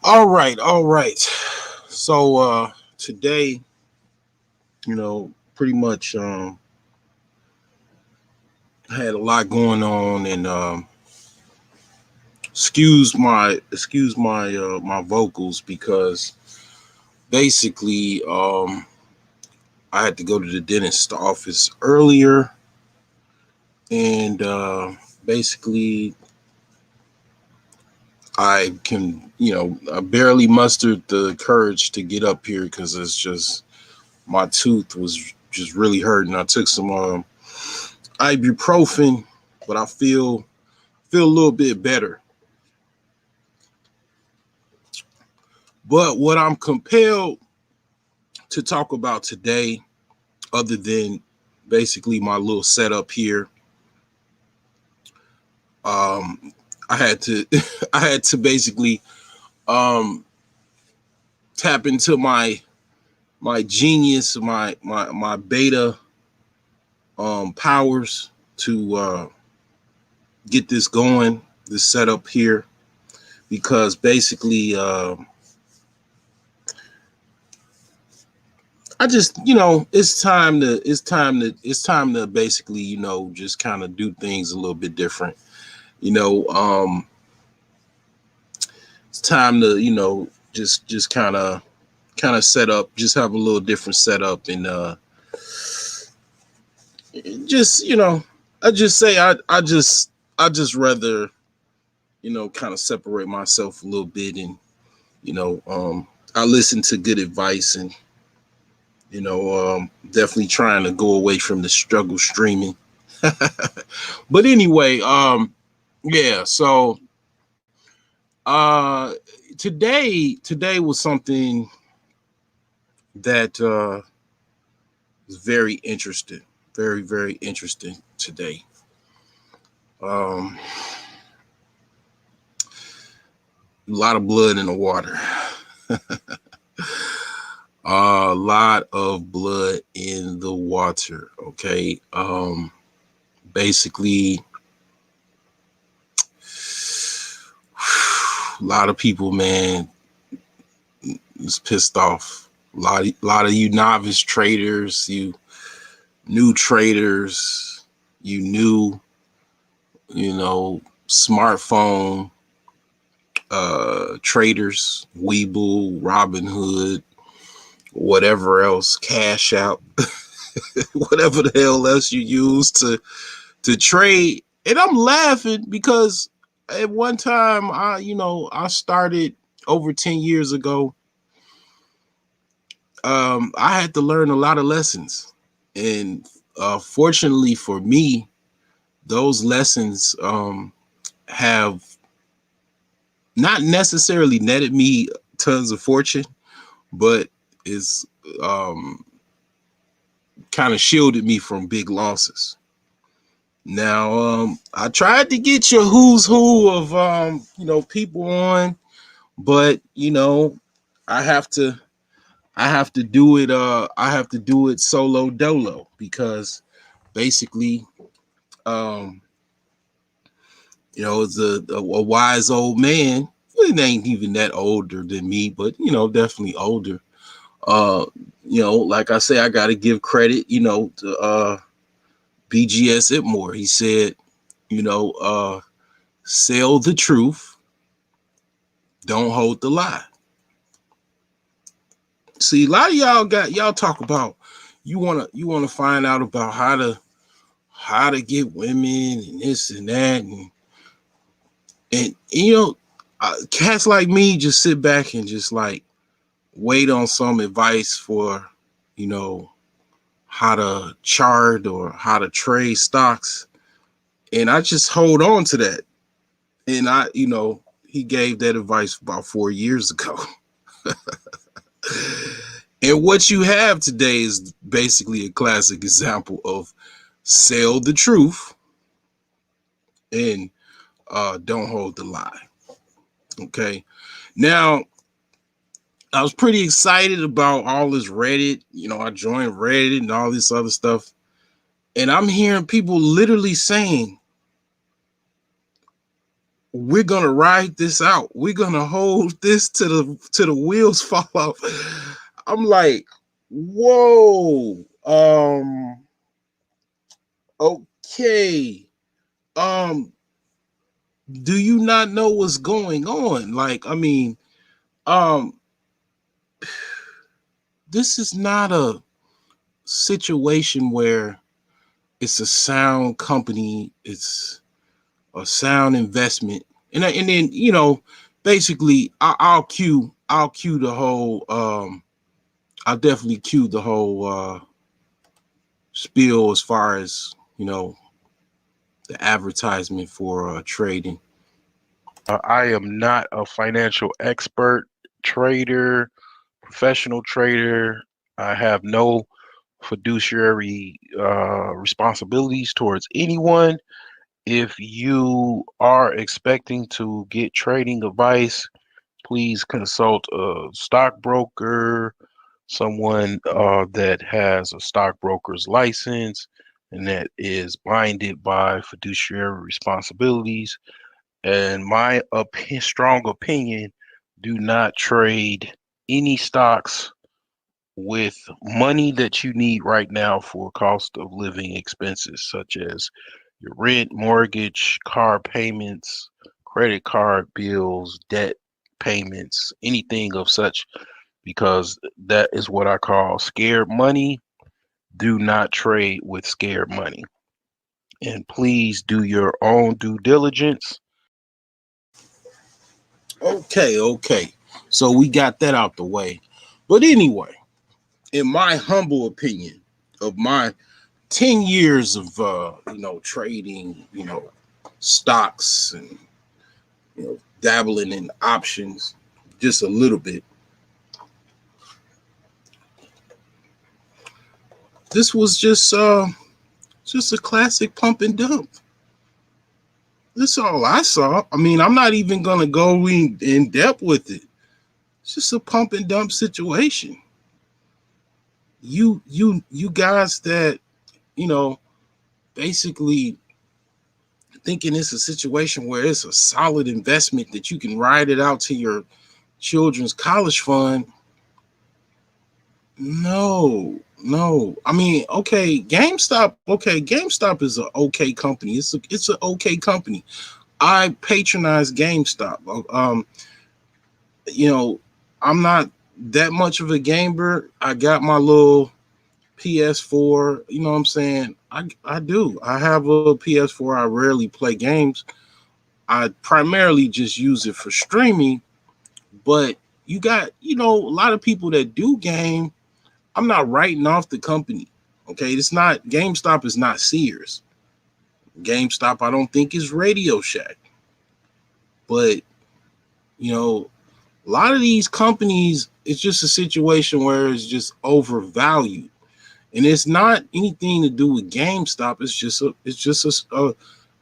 All right. So today, pretty much had a lot going on and excuse my my vocals because basically I had to go to the dentist office earlier and basically I barely mustered the courage to get up here because it's just my tooth was just really hurting. I took some ibuprofen, but I feel a little bit better. But what I'm compelled to talk about today, other than basically my little setup here, I had to I had to basically um, tap into my genius, my beta powers to get this going, this setup here, because basically I just it's time to basically just kind of do things a little bit different. You know, it's time to just kind of set up, just have a little different setup and just I just say I just rather kind of separate myself a little bit and I listen to good advice and definitely trying to go away from the struggle streaming. But anyway, yeah, so uh today was something that is very interesting, very interesting today. um a lot of blood in the water. A lot of blood in the water. Okay. Basically, a lot of people, man, is pissed off. A lot of you novice traders, you new traders, you new, smartphone traders, Weeble, Robinhood, whatever else, Cash Out, whatever the hell else you use to trade. And I'm laughing because at one time I started over 10 years ago. I had to learn a lot of lessons. And fortunately for me, those lessons have not necessarily netted me tons of fortune, but is um, kind of shielded me from big losses. Now, I tried to get your who's who of people on, but I have to do it. I have to do it solo dolo because basically, um, it's a wise old man. Well, it ain't even that older than me, but definitely older. Uh, like I say, I got to give credit, to BGS Itmore. He said, you know, uh, sell the truth, don't hold the lie. See, a lot of y'all talk about you wanna find out about how to get women and this and that and cats like me just sit back and just like wait on some advice for you know how to chart or how to trade stocks, and I just hold on to that. And he gave that advice about 4 years ago. And what you have today is basically a classic example of sell the truth and don't hold the lie. Okay. Now, I was pretty excited about all this Reddit. I joined Reddit and all this other stuff. And I'm hearing people literally saying, we're gonna ride this out. We're gonna hold this to the wheels fall off. I'm like, whoa. Okay. Um, do you not know what's going on? Like, I mean, um, this is not a situation where it's a sound company, it's a sound investment. And then, basically I'll cue the whole I'll definitely cue the whole spiel as far as, the advertisement for trading. I am not a financial expert, trader, professional trader. I have no fiduciary responsibilities towards anyone. If you are expecting to get trading advice, please consult a stockbroker, someone that has a stockbroker's license and that is binded by fiduciary responsibilities. And my strong opinion, do not trade any stocks with money that you need right now for cost of living expenses, such as your rent, mortgage, car payments, credit card bills, debt payments, anything of such, because that is what I call scared money. Do not trade with scared money. And please do your own due diligence. Okay. So we got that out the way. But anyway, in my humble opinion of my 10 years of trading, stocks and dabbling in options just a little bit, this was just a classic pump and dump. That's all I saw. I mean, I'm not even gonna go in depth with it. It's just a pump and dump situation. You guys that, you know basically thinking it's a situation where it's a solid investment that you can ride it out to your children's college fund. No. I mean, okay, GameStop. Okay, GameStop is an okay company. It's an okay company. I patronize GameStop. You know, I'm not that much of a gamer. I got my little PS4. You know what I'm saying? I do. I have a PS4. I rarely play games. I primarily just use it for streaming. But you got, a lot of people that do game. I'm not writing off the company. Okay, it's not GameStop is not Sears. GameStop, I don't think is Radio Shack. But a lot of these companies, it's just a situation where it's just overvalued, and it's not anything to do with GameStop. It's just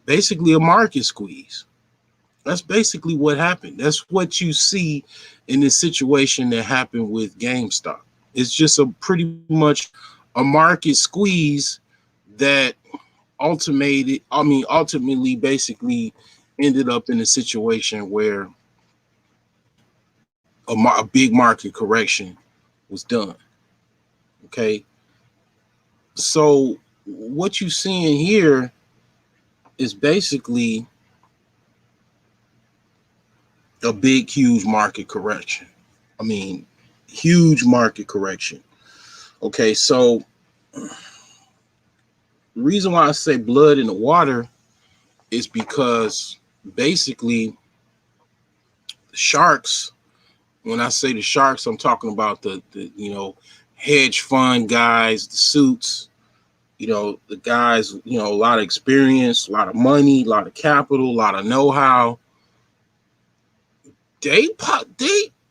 basically a market squeeze. That's basically what happened. That's what you see in this situation that happened with GameStop. It's just a pretty much a market squeeze that ultimately basically ended up in a situation where a big market correction was done. Okay. So what you seeing here is basically a big, huge market correction. I mean, huge market correction. Okay, so the reason why I say blood in the water is because basically the sharks, when I say the sharks, I'm talking about the hedge fund guys, the suits, the guys, a lot of experience, a lot of money, a lot of capital, a lot of know-how.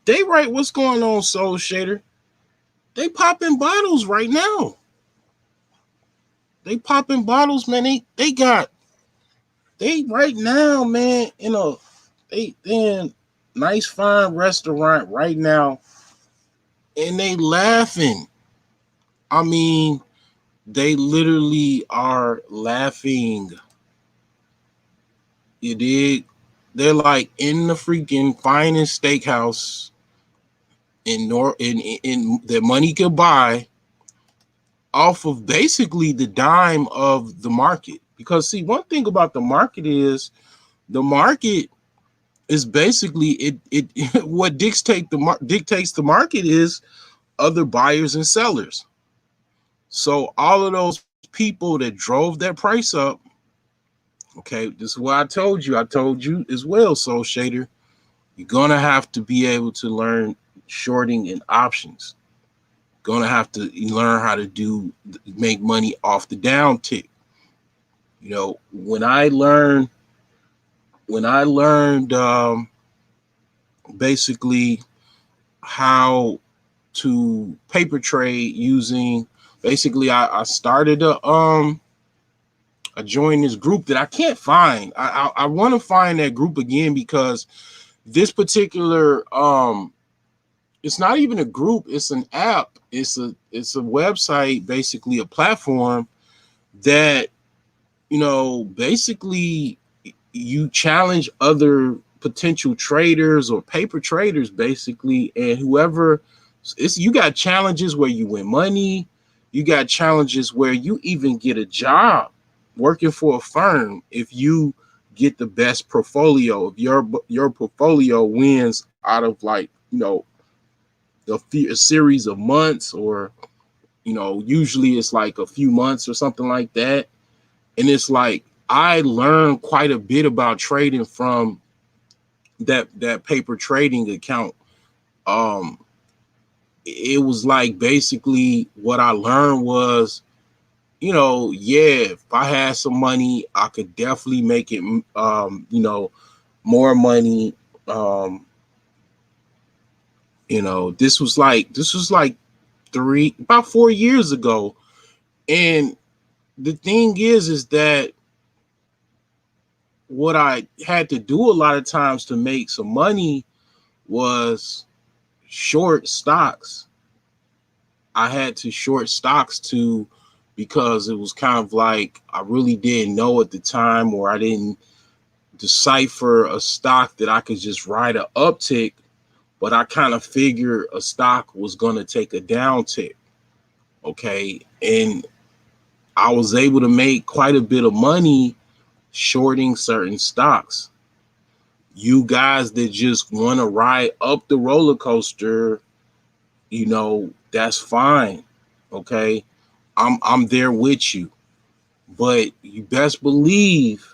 They right what's going on, Soul Shader. They popping bottles right now. They popping bottles, man. They right now, man, they in nice fine restaurant right now, and they laughing. I mean, they literally are laughing. You dig? they're like in the freaking finest steakhouse in that money could buy, off of basically the dime of the market. Because see, one thing about the market is the market is basically it what dictates the market is other buyers and sellers. So all of those people that drove that price up, okay, this is what I told you. I told you as well, Soul Shader. You're gonna have to be able to learn shorting and options. Gonna have to learn how to make money off the down tick. You know, when I learned basically how to paper trade using basically I started a I joined this group that I can't find. I want to find that group again because this particular it's not even a group, it's an app. It's a website, basically a platform that, you know, basically you challenge other potential traders or paper traders basically, and whoever it's you got challenges where you win money, you got challenges where you even get a job working for a firm if you get the best portfolio. If your portfolio wins out of, like, you know, a series of months, or, you know, usually it's like a few months or something like that. And it's like I learned quite a bit about trading from that paper trading account. um it was like basically what I learned was, you know, yeah, if I had some money I could definitely make it, you know, more money. um you know, this was like three about 4 years ago. And the thing is that what I had to do a lot of times to make some money was short stocks. I had to short stocks too, because it was kind of like I really didn't know at the time, or I didn't decipher a stock that I could just ride a uptick, but I kind of figured a stock was going to take a downtick. Okay. And I was able to make quite a bit of money shorting certain stocks. You guys that just want to ride up the roller coaster, you know, that's fine. Okay. I'm there with you. But you best believe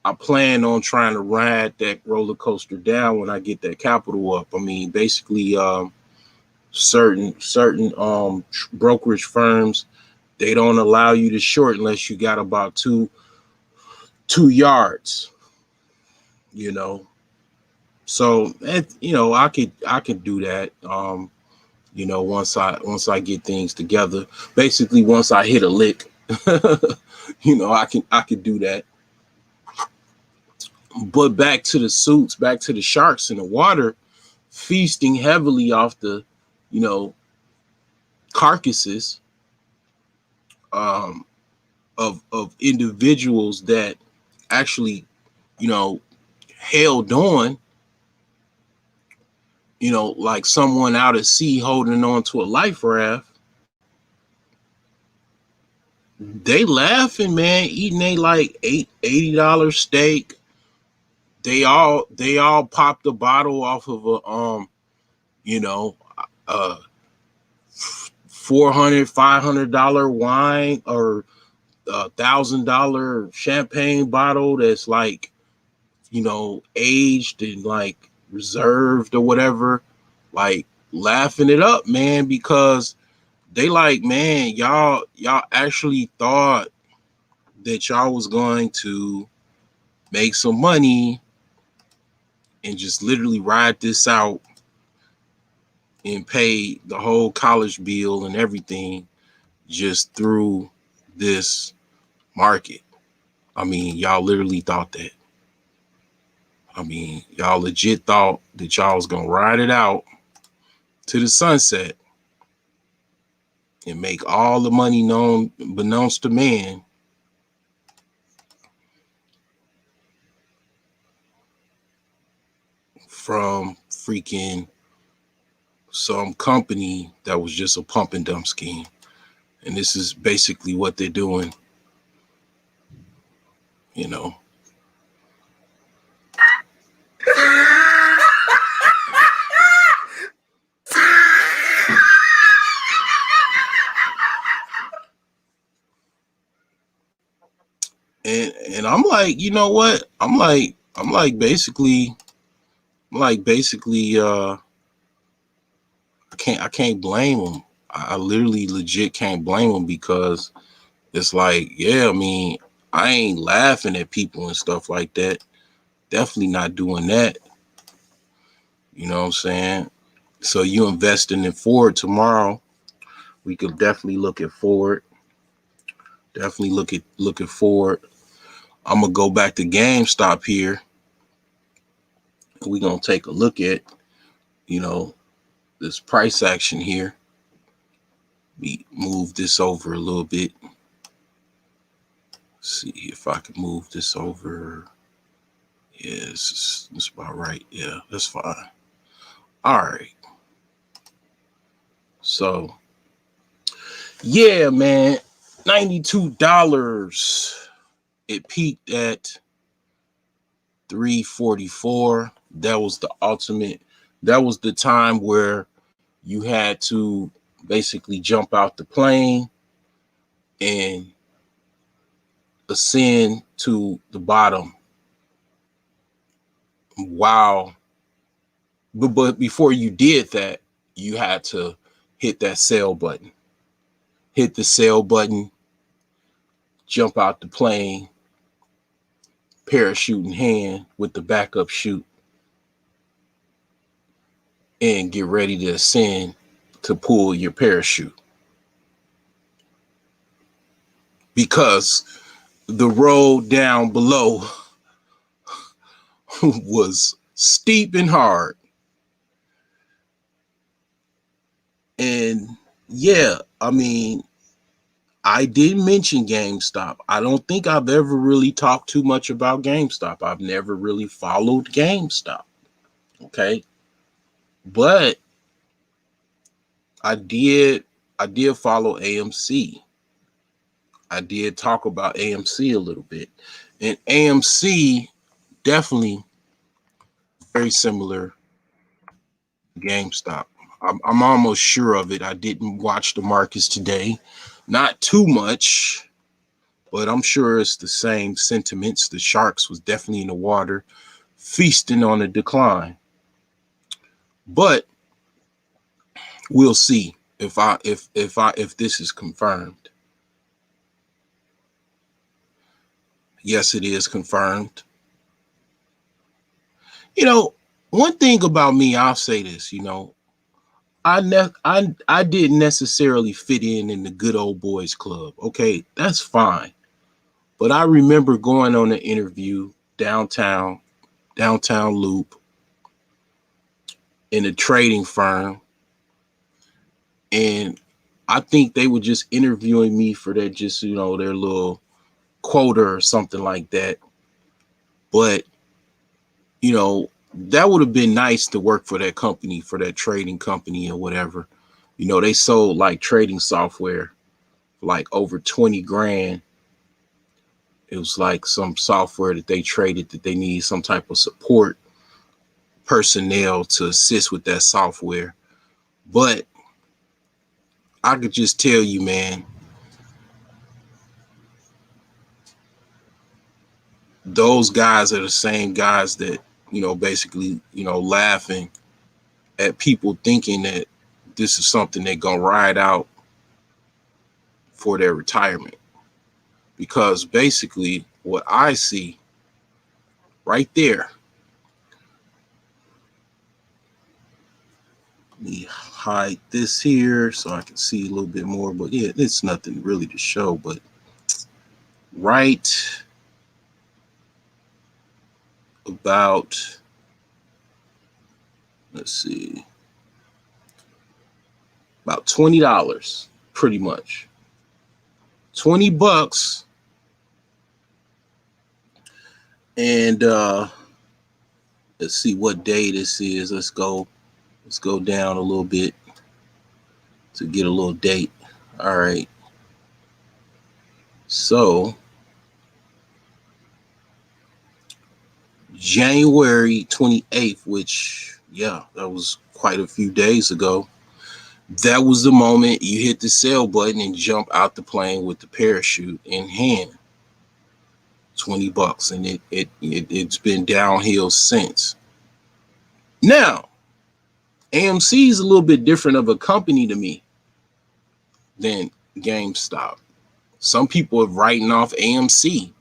I plan on trying to ride that roller coaster down when I get that capital up. I mean, basically, certain brokerage firms, they don't allow you to short unless you got about two yards, you know. So you know, I could do that. You know, once I get things together, basically once I hit a lick, you know, I could do that. But back to the suits, back to the sharks in the water, feasting heavily off the, you know, carcasses, um, of individuals that actually, you know, held on, you know, like someone out at sea holding on to a life raft. They laughing, man, eating they like $80 steak. They all popped a bottle off of a you know, uh 400 $500 wine, or $1,000 champagne bottle that's like, you know, aged and like reserved or whatever, like laughing it up, man, because they like, man, y'all actually thought that y'all was going to make some money and just literally ride this out and pay the whole college bill and everything just through this market. I mean, y'all literally thought that. I mean, y'all legit thought that y'all was gonna ride it out to the sunset and make all the money known beknownst to man. from freaking some company that was just a pump and dump scheme. And this is basically what they're doing, you know. And I'm like, you know what? I'm like basically I can't blame them. I literally legit can't blame them because it's like, yeah, I mean, I ain't laughing at people and stuff like that. Definitely not doing that. You know what I'm saying? So you investing in Ford tomorrow. We could definitely look at Ford. Definitely look at Ford. I'm gonna go back to GameStop here. We're gonna take a look at, you know, this price action here. We move this over a little bit. See if I can move this over. Yeah, this is about right. Yeah, that's fine. All right. So yeah, man, $92. It peaked at 344. That was the ultimate. That was the time where you had to basically jump out the plane and ascend to the bottom. Wow. But before you did that, you had to hit that sell button. Hit the sell button, jump out the plane, parachute in hand with the backup chute, and get ready to ascend to pull your parachute. Because the road down below was steep and hard. And yeah, I mean, I did mention GameStop. I don't think I've ever really talked too much about GameStop. I've never really followed GameStop. Okay. But I did I did follow AMC. I did talk about AMC a little bit. And AMC definitely very similar to GameStop. I'm almost sure of it. I didn't watch the markets today. Not too much, but I'm sure it's the same sentiments. The sharks was definitely in the water, feasting on a decline. But we'll see if this is confirmed. Yes, it is confirmed. You know, one thing about me, I'll say this. You know, I didn't necessarily fit in the good old boys club. Okay, that's fine. But I remember going on an interview downtown Loop in a trading firm, and I think they were just interviewing me for their just their little quota or something like that. But that would have been nice to work for that company, for that trading company or whatever. They sold like trading software for like over 20 grand. It was like some software that they traded that they need some type of support personnel to assist with that software. But I could just tell you, man, those guys are the same guys that, basically, laughing at people thinking that this is something they're going to ride out for their retirement. Because basically, what I see right there, let me hide this here so I can see a little bit more. But yeah, it's nothing really to show. But right about, let's see, about $20, pretty much. $20, and Let's see what day this is. Let's go down a little bit to get a little date. All right. So January 28th, which yeah, that was quite a few days ago. That was the moment you hit the sell button and jump out the plane with the parachute in hand. $20, and it's been downhill since. Now, AMC is a little bit different of a company to me than GameStop. Some people are writing off AMC.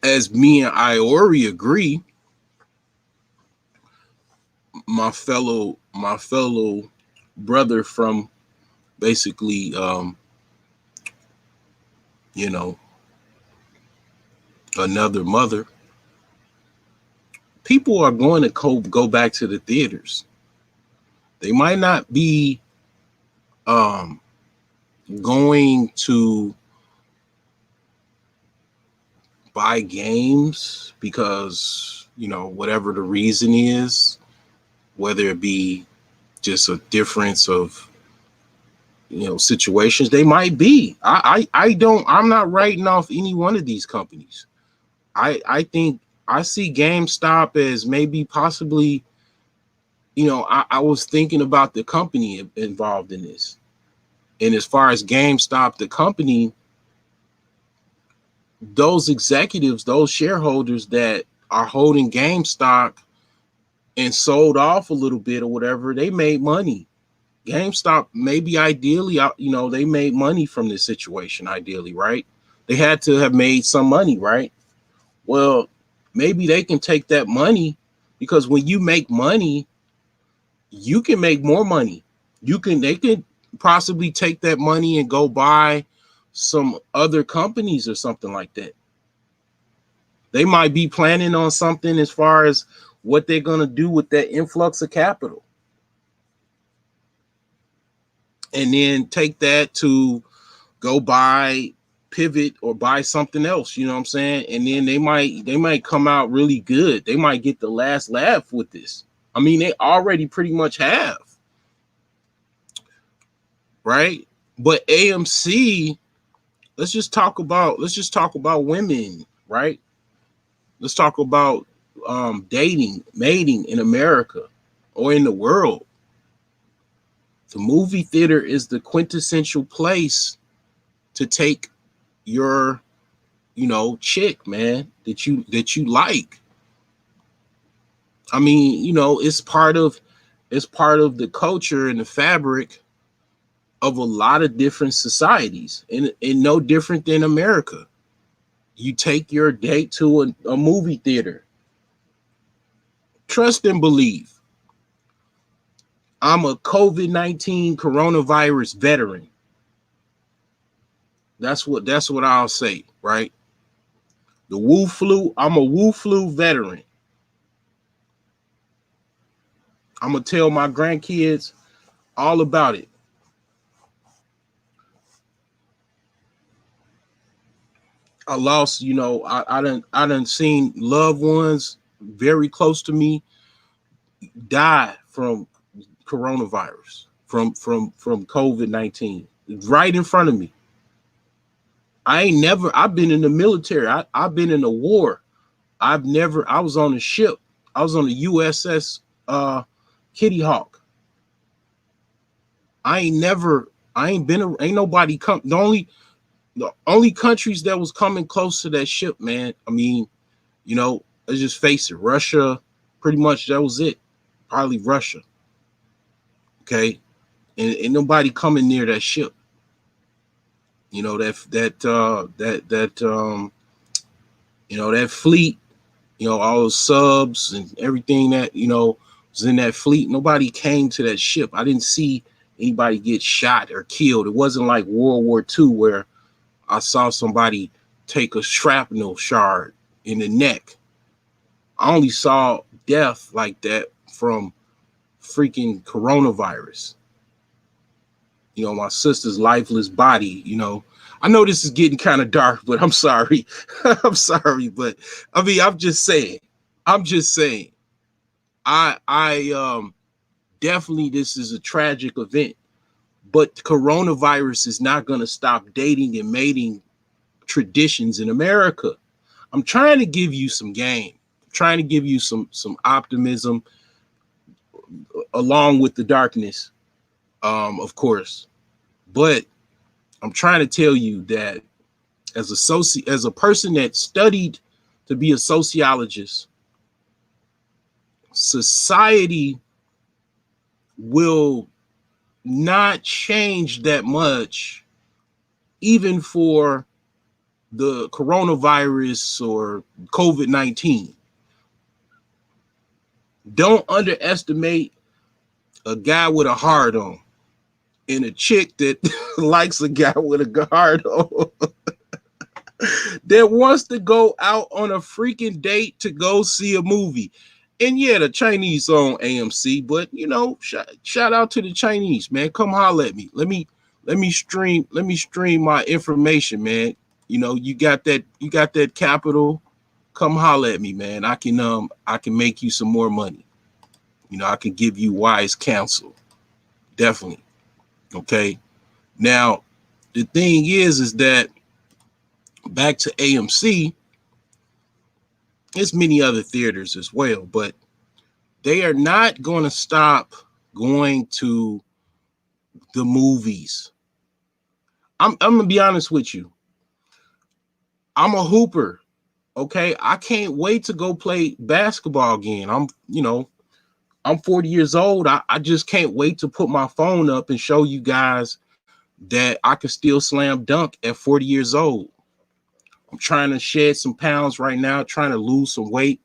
As me and Iori agree, my fellow brother from basically you know another mother, people are going to go back to the theaters. They might not be um going to buy games because whatever the reason is, whether it be just a difference of situations. They might be. I'm not writing off any one of these companies. I think I see GameStop as maybe possibly, I was thinking about the company involved in this. And as far as GameStop, the company, those executives, those shareholders that are holding GameStop and sold off a little bit or whatever, they made money. GameStop, maybe ideally, they made money from this situation, ideally, right? They had to have made some money, right? Well, maybe they can take that money, because when you make money, you can make more money. They can possibly take that money and go buy some other companies or something like that. They might be planning on something as far as what they're going to do with that influx of capital, and then take that to go buy pivot or buy something else, you know what I'm saying? And then they might come out really good. They might get the last laugh with this. I mean, they already pretty much have, right? But AMC, let's just talk about women, right? Let's talk about dating, mating in America or in the world. The movie theater is the quintessential place to take your chick, man, that you like. I mean, it's part of the culture and the fabric of a lot of different societies, and no different than America. You take your date to a movie theater. Trust and believe. I'm a COVID-19 coronavirus veteran. That's what I'll say, right? The Wu flu, I'm a Wu flu veteran. I'm gonna tell my grandkids all about it. I lost, I done seen loved ones very close to me die from coronavirus, from COVID-19, right in front of me. I've been in the military. I've been in a war. I was on a ship. I was on the USS Kitty Hawk. Ain't nobody come. The only countries that was coming close to that ship, man. I mean, let's just face it, Russia, pretty much that was it. Probably Russia. Okay. And nobody coming near that ship. That fleet, all those subs and everything that, was in that fleet. Nobody came to that ship. I didn't see anybody get shot or killed. It wasn't like World War II where I saw somebody take a shrapnel shard in the neck. I only saw death like that from freaking coronavirus. My sister's lifeless body. I know this is getting kind of dark, but I'm sorry. I'm sorry, but I mean, I'm just saying. I'm just saying. I definitely this is a tragic event, but coronavirus is not going to stop dating and mating traditions in America. I'm trying to give you some game. I'm trying to give you some optimism along with the darkness, of course. But I'm trying to tell you that as a person that studied to be a sociologist, society will not change that much, even for the coronavirus or COVID-19. Don't underestimate a guy with a hard on and a chick that likes a guy with a hard on that wants to go out on a freaking date to go see a movie. And yeah, the Chinese on AMC, but you know, shout out to the Chinese, man. Come holler at me. Let me stream my information, man. You know, you got that capital. Come holler at me, man. I can make you some more money. You know, I can give you wise counsel. Definitely. Okay. Now, the thing is that back to AMC, there's many other theaters as well, but they are not going to stop going to the movies. I'm gonna be honest with you. I'm a hooper. Okay, I can't wait to go play basketball again. I'm 40 years old. I just can't wait to put my phone up and show you guys that I can still slam dunk at 40 years old. I'm trying to shed some pounds right now, trying to lose some weight.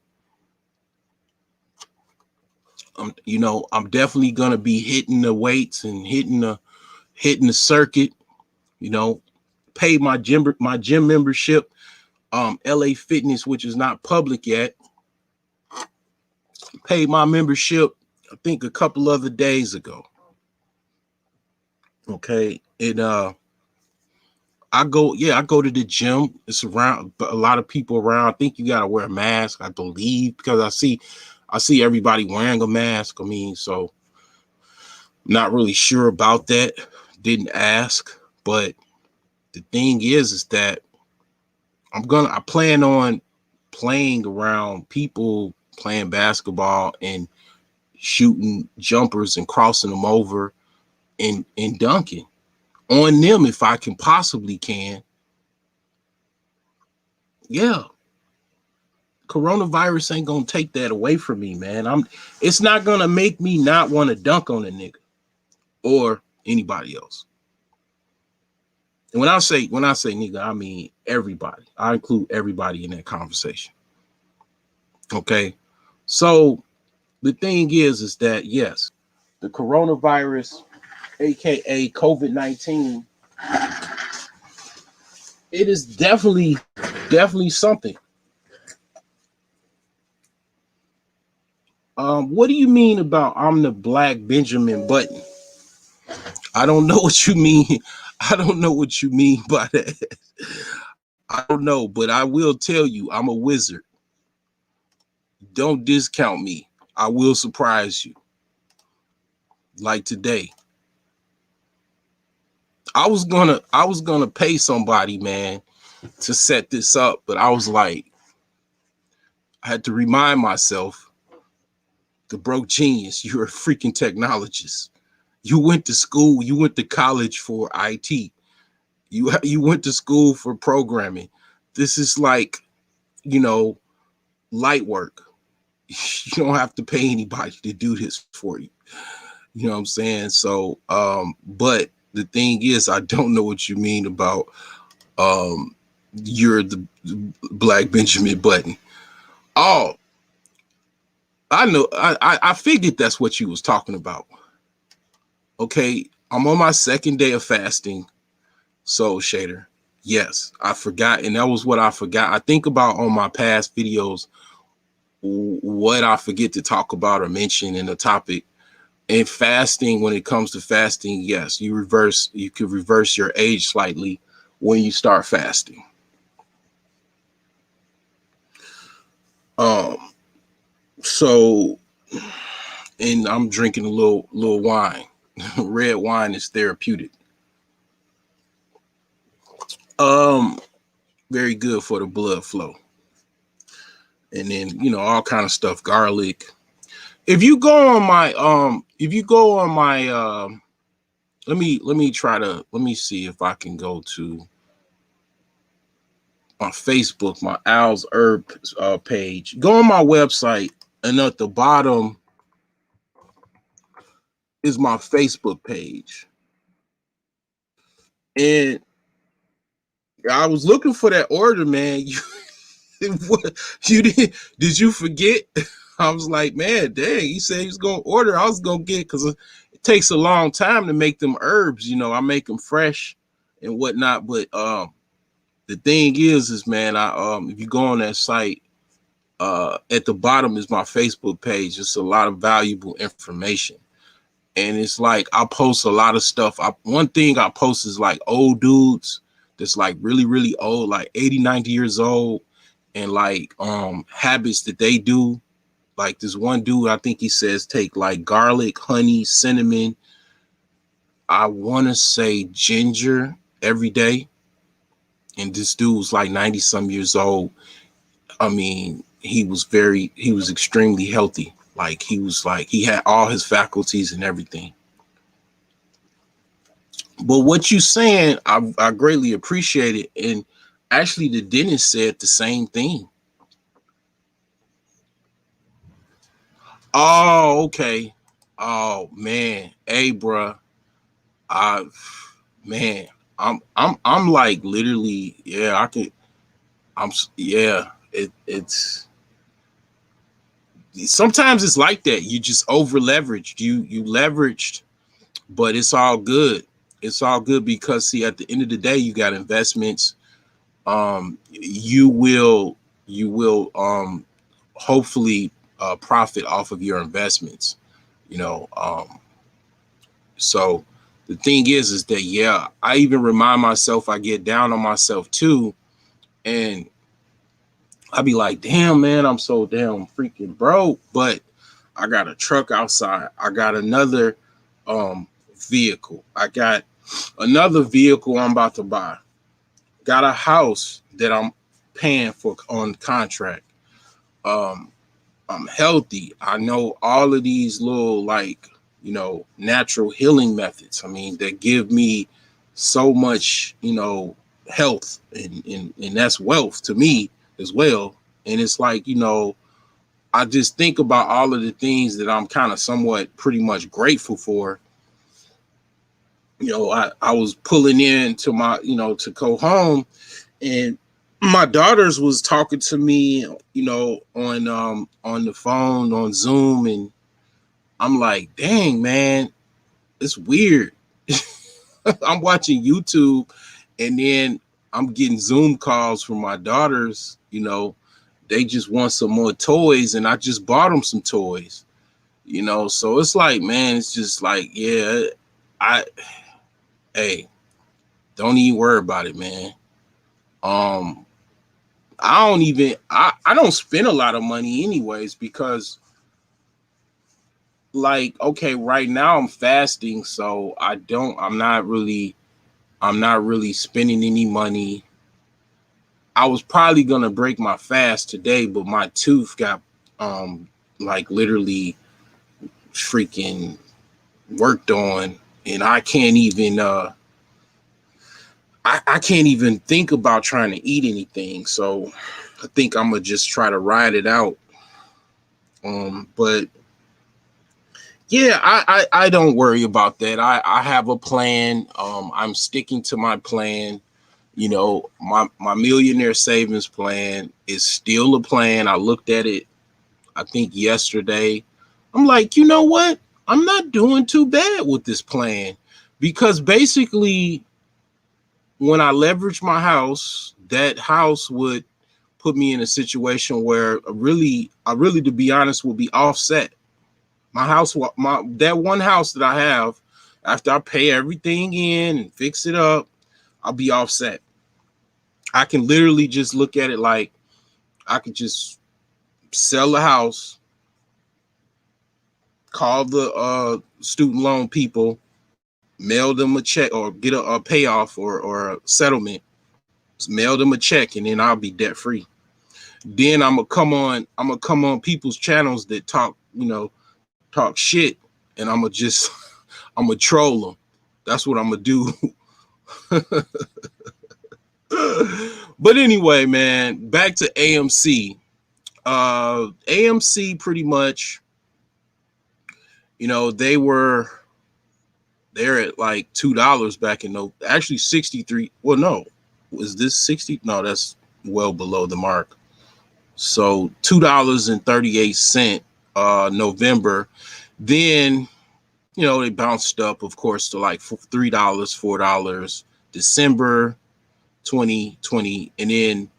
I'm definitely gonna be hitting the weights and hitting the circuit. You know, pay my gym membership, LA Fitness, which is not public yet. Paid my membership, I think a couple other days ago. Okay, and I go to the gym. It's around a lot of people around. I think you gotta wear a mask, I believe, because I see everybody wearing a mask. I mean, so not really sure about that. Didn't ask, but the thing is that I plan on playing around people playing basketball and shooting jumpers and crossing them over and dunking on them if I can possibly can. Yeah, coronavirus ain't gonna take that away from me, man. It's not gonna make me not want to dunk on a nigga or anybody else. And when I say nigga, I mean everybody. I include everybody in that conversation. Okay. So the thing is that yes, the coronavirus, aka COVID-19, it is definitely something. What do you mean about I'm the Black Benjamin Button? I don't know what you mean. I don't know what you mean by that. I don't know, but I will tell you, I'm a wizard. Don't discount me. I will surprise you. Like today, I was gonna pay somebody, man, to set this up, but I was like, I had to remind myself, the broke genius, you're a freaking technologist. You went to school, you went to college for IT. You went to school for programming. This is like, you know, light work. You don't have to pay anybody to do this for you. You know what I'm saying? So, but the thing is, I don't know what you mean about you're the Black Benjamin Button. Oh, I know. I figured that's what you was talking about. Okay, I'm on my second day of fasting, Soul Shader. Yes, I forgot, and that was what I forgot. I think about on my past videos what I forget to talk about or mention in a topic. And fasting, when it comes to fasting, yes, you could reverse your age slightly when you start fasting. Um, so, and I'm drinking a little wine. Red wine is therapeutic. Um, Very good for the blood flow. And then, all kind of stuff, garlic. If you go on my let me see if I can go to my Facebook, my Al's Herb page. Go on my website, and at the bottom is my Facebook page. And I was looking for that order, man. You did you forget? I was like, man, dang, he said he was gonna order. I was gonna get, because it takes a long time to make them herbs. I make them fresh and whatnot. But the thing is man, I if you go on that site, at the bottom is my Facebook page. It's a lot of valuable information. And it's like I post a lot of stuff. One thing I post is like old dudes that's like really, really old, like 80, 90 years old, and like habits that they do. Like this one dude, I think he says take like garlic, honey, cinnamon, I want to say ginger every day. And this dude was like 90 some years old. I mean, he was extremely healthy. Like he had all his faculties and everything. But what you saying, I greatly appreciate it. And actually, the dentist said the same thing. Oh, okay. Oh man, hey, bruh. I man, I'm like literally, yeah. I could. Yeah. It's sometimes it's like that. You just over leveraged. You leveraged, but it's all good. It's all good because see, at the end of the day, you got investments. You will hopefully profit off of your investments. You know, so the thing is that yeah, I even remind myself, I get down on myself too, and I be like, damn man, I'm so damn freaking broke, but I got a truck outside. I got another vehicle. I got another vehicle I'm about to buy. Got a house that I'm paying for on contract. Um, I'm healthy. I know all of these little like, natural healing methods. I mean, that give me so much, health and that's wealth to me as well. And it's like, I just think about all of the things that I'm kind of somewhat pretty much grateful for. I was pulling in to my, to go home, and my daughters was talking to me, on the phone, on Zoom, and I'm like, dang man, it's weird. I'm watching YouTube, and then I'm getting Zoom calls from my daughters. They just want some more toys, and I just bought them some toys. So it's like, man, it's just like, yeah, I, hey, don't even worry about it, man. Um, I don't spend a lot of money anyways, because like, okay, right now I'm fasting, so I'm not really spending any money. I was probably gonna break my fast today, but my tooth got like literally freaking worked on, and I can't even think about trying to eat anything. So I think I'm gonna just try to ride it out. But yeah, I don't worry about that. I have a plan. I'm sticking to my plan. My millionaire savings plan is still a plan. I looked at it, I think yesterday. I'm like, you know what? I'm not doing too bad with this plan, because basically when I leverage my house, that house would put me in a situation where I really, to be honest, will be offset. My house, that one house that I have, after I pay everything in and fix it up, I'll be offset. I can literally just look at it like I could just sell the house, call the student loan people, mail them a check or get a payoff or a settlement, mail them a check, and then I'll be debt free. Then I'm gonna come on people's channels that talk, talk shit, and I'm gonna just I'm gonna troll them. That's what I'm gonna do. But anyway, man, back to AMC. AMC pretty much, they were they're at like $2 back in no actually 63. Well, no, was this 60? No, that's well below the mark. So $2.38 November. Then, they bounced up, of course, to like $3, $4 December 2020. And then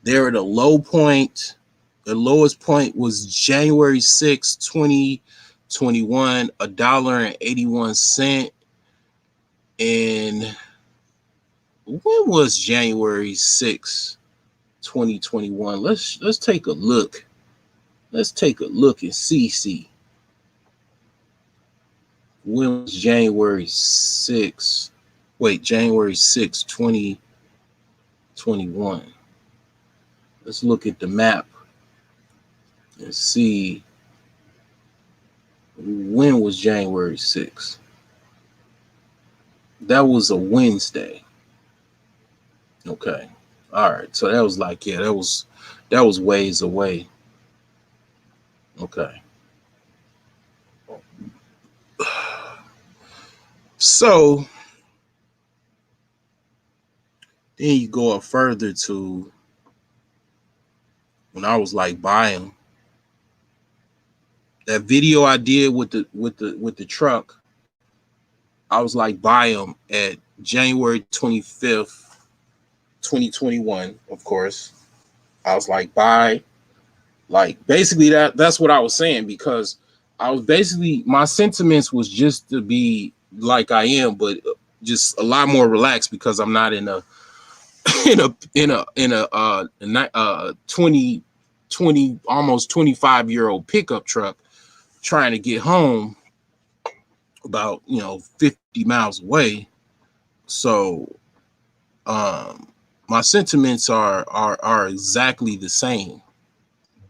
they're at a low point. The lowest point was January 6th, 2021, $1.81. And when was January 6th, 2021? Let's take a look. Let's take a look and see. When was January 6th? Wait, January 6th, 2021. Let's look at the map and see when was January 6th. That was a Wednesday. Okay. All right. So that was like, yeah, that was ways away. Okay. So then you go up further to when I was like buying that video I did with the truck. I was like buy them at January 25th, 2021. Of course, I was like buy, like basically that's what I was saying, because I was basically, my sentiments was just to be like I am, but just a lot more relaxed, because I'm not in a in a 20 almost 25-year-old pickup truck trying to get home about 50 miles away. So my sentiments are exactly the same,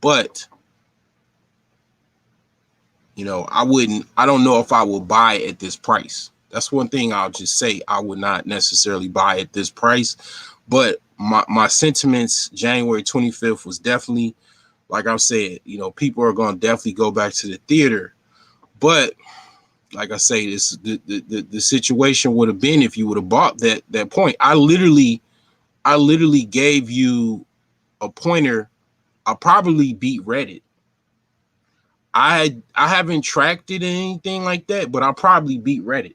but I don't know if I will buy at this price. That's one thing I'll just say. I would not necessarily buy at this price, but my sentiments January 25th was definitely, like I said, people are going to definitely go back to the theater. But like I say, this the situation would have been if you would have bought that point. I literally gave you a pointer. I probably beat Reddit. I haven't tracked it or anything like that, but I probably beat Reddit,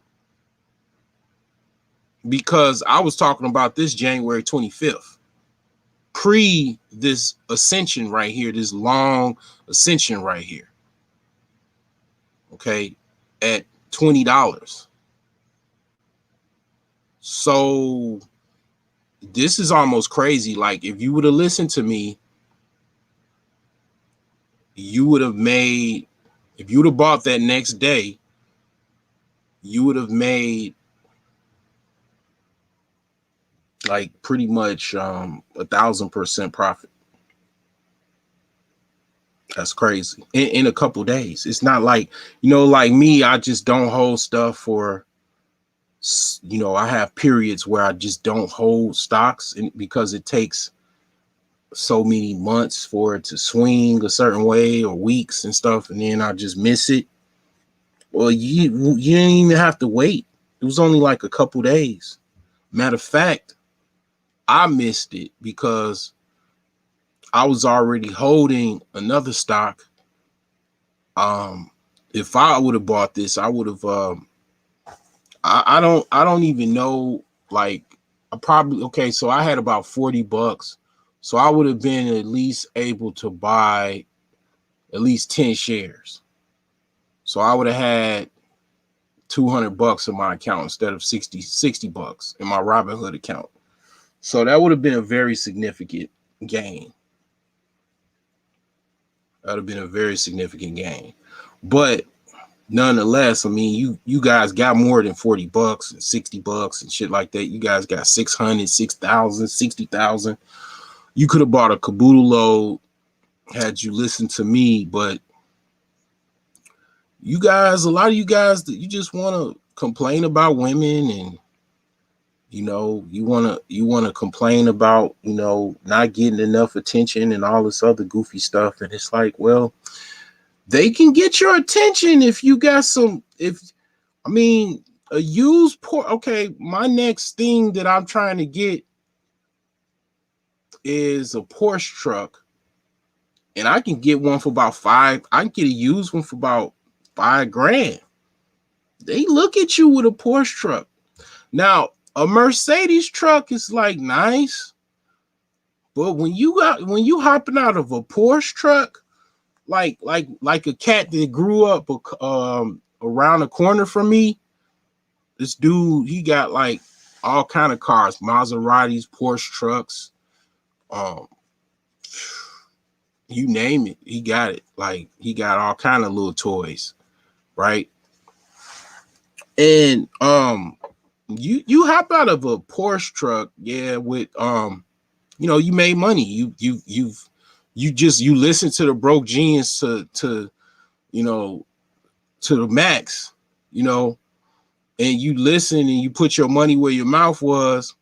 because I was talking about this January 25th, pre this ascension right here, this long ascension right here. Okay, at $20. So this is almost crazy. Like, if you would have listened to me, you would have made, if you would have bought that next day, you would have made like pretty much 1,000% profit. That's crazy. In a couple days. It's not like, like me, I just don't hold stuff for, I have periods where I just don't hold stocks, and because it takes so many months for it to swing a certain way, or weeks and stuff, and then I just miss it. Well, you didn't even have to wait. It was only like a couple days. Matter of fact, I missed it because I was already holding another stock. If I would have bought this, I would have. I don't even know. Like, I probably, okay. So I had about $40, so I would have been at least able to buy at least 10 shares. So I would have had $200 in my account instead of 60 bucks in my Robinhood account. So that would have been a very significant gain. That would have been a very significant gain. But nonetheless, I mean, you guys got more than $40 and $60 and shit like that. You guys got 600, 6,000, 60,000. You could have bought a caboodle load had you listened to me, but you guys, a lot of you guys, that you just want to complain about women, and you want to complain about not getting enough attention and all this other goofy stuff. And it's like, well, they can get your attention if you got some. If I mean, a used okay, my next thing that I'm trying to get is a Porsche truck, and I can get one for about five. I can get a used one for about $5,000. They look at you with a Porsche truck. Now, a Mercedes truck is like nice, but when you hopping out of a Porsche truck, like a cat that grew up around the corner from me, this dude, he got like all kind of cars, Maseratis, Porsche trucks, um, you name it, he got it. Like, he got all kind of little toys, right? And you hop out of a Porsche truck, yeah, with you made money. You listen to the broke genius to the max, and you listen and you put your money where your mouth was,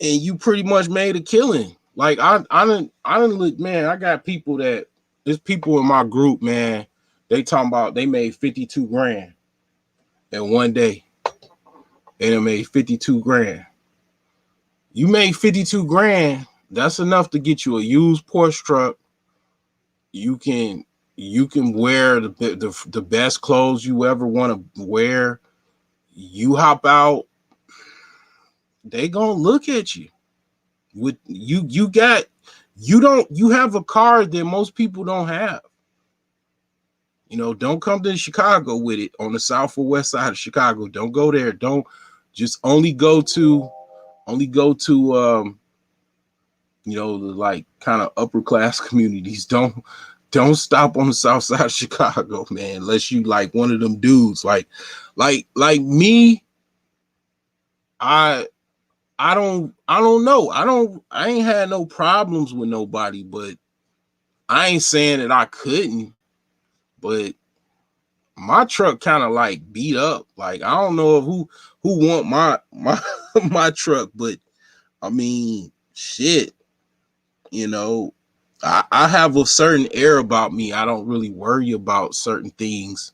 and you pretty much made a killing. Like, I don't look, man. I got people there's people in my group, man. They talking about they made 52 grand in one day. And it made 52 grand. You made 52 grand. That's enough to get you a used Porsche truck. You can wear the best clothes you ever want to wear. You hop out, they gonna look at you. With you have a car that most people don't have. Don't come to Chicago with it on the south or west side of Chicago. Don't go there. Don't just only go to the like kind of upper class communities. Don't stop on the south side of Chicago, man, unless you like one of them dudes like me. I don't know. I ain't had no problems with nobody, but I ain't saying that I couldn't. But my truck kind of like beat up. Like, I don't know who want my my truck, but I mean, shit, I have a certain air about me. I don't really worry about certain things.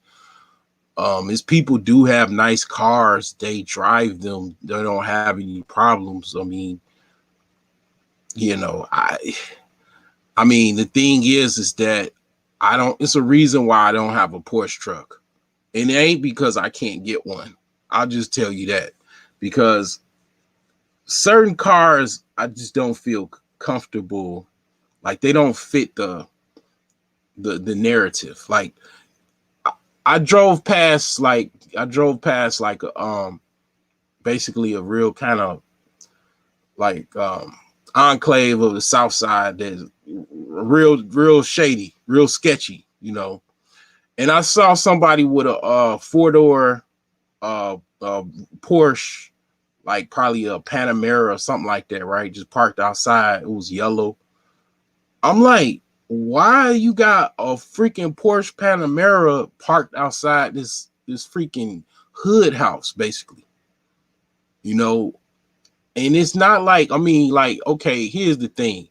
As people do have nice cars, they drive them, they don't have any problems. I mean, I mean, the thing is that it's a reason why I don't have a Porsche truck. And it ain't because I can't get one. I'll just tell you that. Because certain cars, I just don't feel comfortable. Like, they don't fit the narrative. Like, I drove past basically a real kind of like enclave of the South Side that's real shady, real sketchy, And I saw somebody with a four-door Porsche, like probably a Panamera or something like that, right? Just parked outside. It was yellow. I'm like, why you got a freaking Porsche Panamera parked outside this freaking hood house, basically? And it's not like, I mean, like, okay, here's the thing.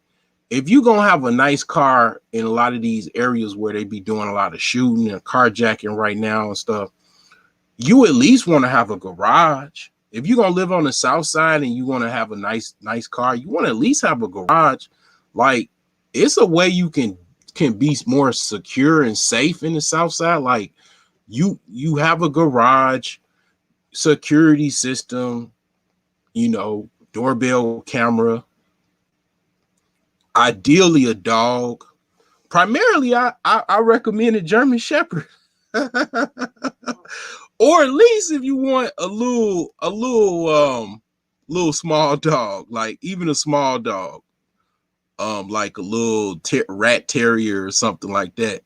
If you're going to have a nice car in a lot of these areas where they be doing a lot of shooting and carjacking right now and stuff, you at least want to have a garage. If you're going to live on the South Side and you want to have a nice car, you want to at least have a garage. Like, it's a way you can be more secure and safe in the South Side. Like, you have a garage, security system, doorbell camera, ideally a dog. Primarily, I recommend a German Shepherd. Or at least if you want little small dog, like even a small dog, like a little rat terrier or something like that.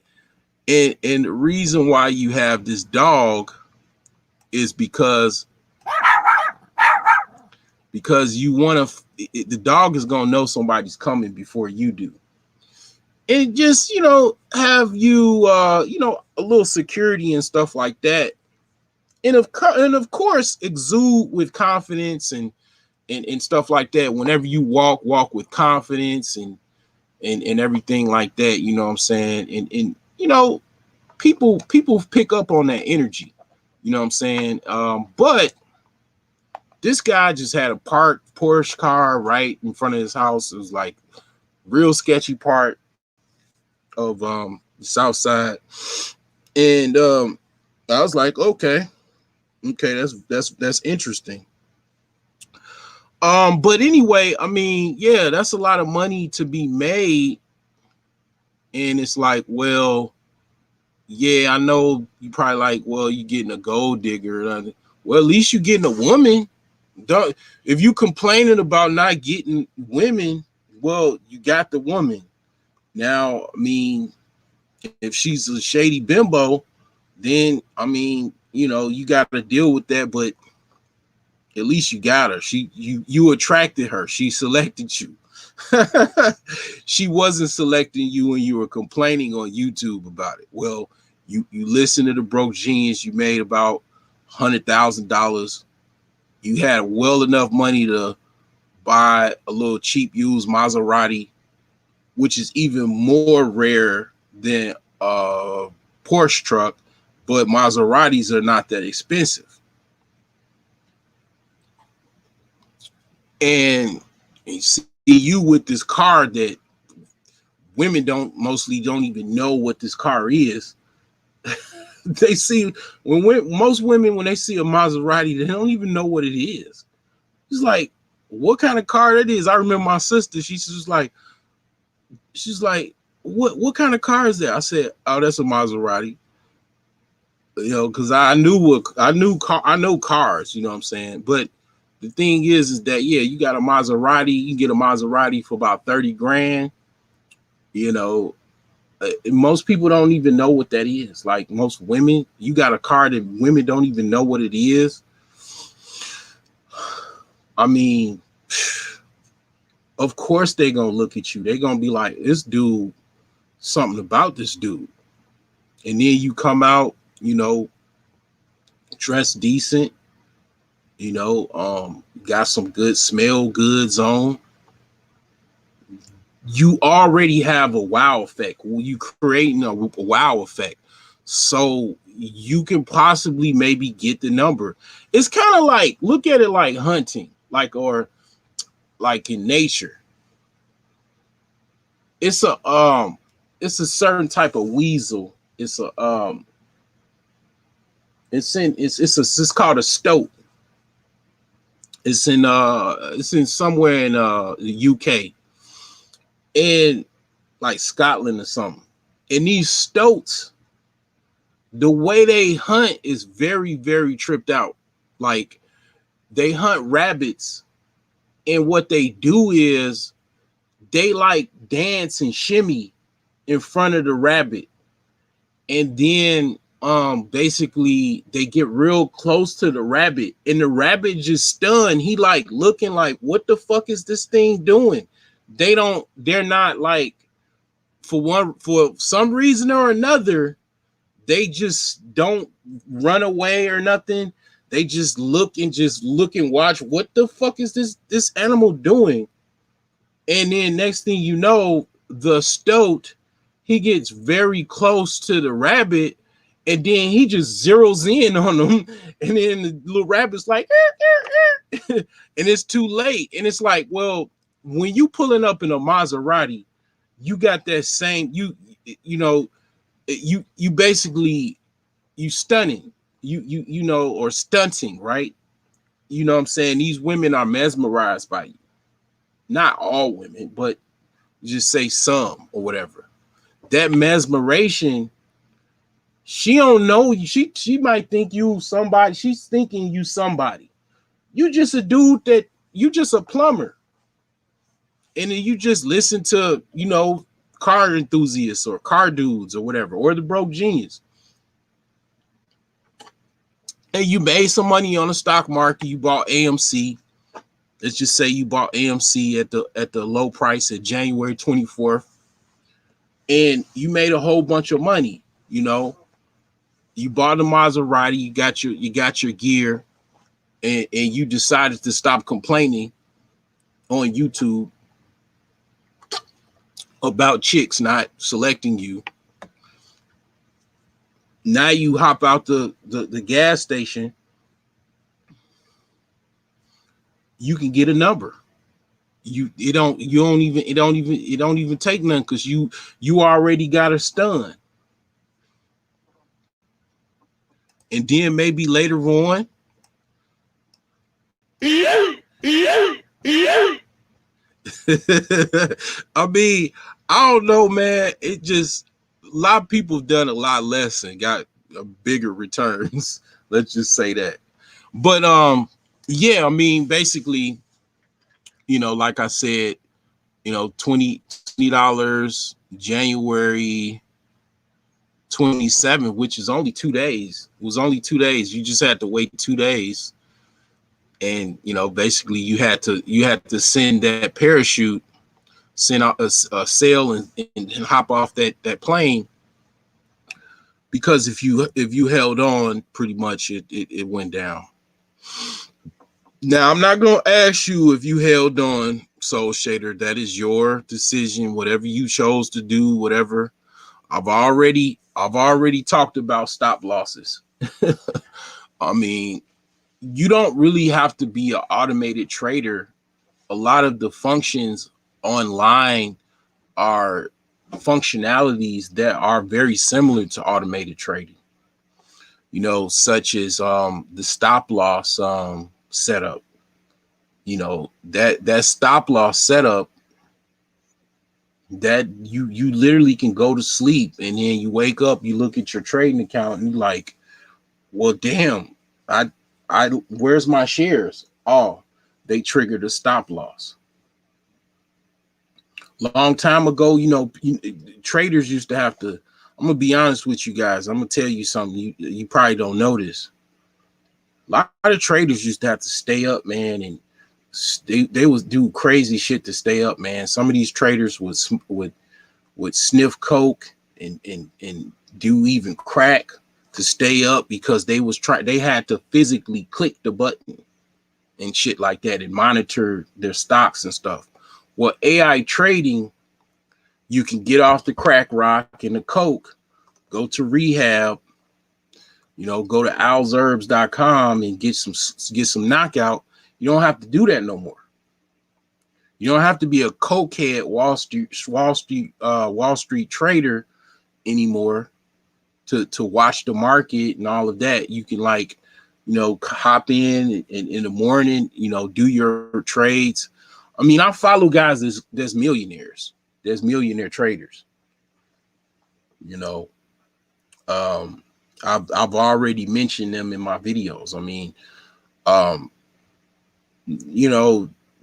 And the reason why you have this dog is because you want to, the dog is going to know somebody's coming before you do. And just, have you, a little security and stuff like that. And of course, exude with confidence and stuff like that. Whenever you walk with confidence and everything like that, you know what I'm saying? And people pick up on that energy, you know what I'm saying? But this guy just had a parked Porsche car right in front of his house. It was like real sketchy part of the south side. And I was like, okay, that's interesting. But anyway, I mean, yeah, that's a lot of money to be made. And it's like, well, yeah, I know you probably like, well, you getting a gold digger. Well, at least you getting a woman. Don't, if you complaining about not getting women, well, you got the woman. Now, I mean, if she's a shady bimbo, then I mean, you got to deal with that. But at least you got her. You attracted her. She selected you. She wasn't selecting you when you were complaining on YouTube about it. Well, you listen to the broke genius. You made about $100,000. You had well enough money to buy a little cheap used Maserati, which is even more rare than a Porsche truck, but Maseratis are not that expensive. And you see you with this car that women don't even know what this car is. They see most women, when they see a Maserati, they don't even know what it is. It's like, what kind of car it is? I remember my sister, she's like, what kind of car is that? I said, oh, that's a Maserati. Because I know cars, you know what I'm saying? But the thing is that, yeah, you got a Maserati, you get a Maserati for about 30 grand. Most people don't even know what that is. Like most women, you got a car that women don't even know what it is. I mean, of course they're gonna look at you. They're gonna be like, this dude, something about this dude. And then you come out, dressed decent, got some good smell goods on. You already have a wow effect. You creating a wow effect. So you can possibly maybe get the number. It's kind of like, look at it like hunting, or like in nature. It's a certain type of weasel. It's called a stoat. It's in somewhere in the UK, and like Scotland or something. And these stoats, the way they hunt is very, very tripped out. Like, they hunt rabbits, and what they do is they like dance and shimmy in front of the rabbit, and then basically they get real close to the rabbit, and the rabbit just stunned. He like looking like, what the fuck is this thing doing? They're not like, for some reason or another, they just don't run away or nothing. They just look and watch. What the fuck is this animal doing? And then next thing you know, the stoat, he gets very close to the rabbit, and then he just zeroes in on them, and then the little rabbit's like, and it's too late. And it's like, well, when you pulling up in a Maserati, you got that same, you basically, you stunning, or stunting, right? You know what I'm saying? These women are mesmerized by you. Not all women, but just say some or whatever. That mesmeration She don't know you. She might think you somebody. She's thinking you somebody. You just a dude that you just a plumber, and then you just listen to car enthusiasts or car dudes or whatever, or the broke genius, and you made some money on the stock market. You bought AMC. Let's just say you bought AMC at the low price at January 24th, and you made a whole bunch of money. You bought a Maserati. You got your gear, and you decided to stop complaining on YouTube about chicks not selecting you. Now you hop out the gas station, you can get a number. It don't even take none because you already got her stunned. And then maybe later on, I mean, I don't know, man. It just a lot of people have done a lot less and got bigger returns. Let's just say that. But yeah, I mean, basically, like I said, $20 January 27, which is only 2 days. It was only 2 days. You just had to wait 2 days, and basically you had to send that parachute, send out a sail, and hop off that plane, because if you held on, pretty much it went down. Now I'm not gonna ask you if you held on, Soul Shader. That is your decision. Whatever you chose to do, whatever. I've already talked about stop losses. I mean, you don't really have to be an automated trader. A lot of the functions online are functionalities that are very similar to automated trading. Such as the stop loss setup. That stop loss setup, that you literally can go to sleep and then you wake up, you look at your trading account and you're like, well, damn, I where's my shares? Oh, they triggered a stop loss. Long time ago, traders used to have to. I'm gonna be honest with you guys. I'm gonna tell you something. You probably don't know this. A lot of traders used to have to stay up, man, and they would do crazy shit to stay up, man. Some of these traders would sniff coke and do even crack to stay up, because they had to physically click the button and shit like that and monitor their stocks and stuff. Well, AI trading, you can get off the crack rock and the coke, go to rehab, go to owlsherbs.com and get some knockout. You don't have to do that no more. You don't have to be a cokehead Wall Street trader anymore to watch the market and all of that. You can hop in the morning, do your trades. I mean, I follow guys that's millionaires. There's millionaire traders. I've already mentioned them in my videos. I mean,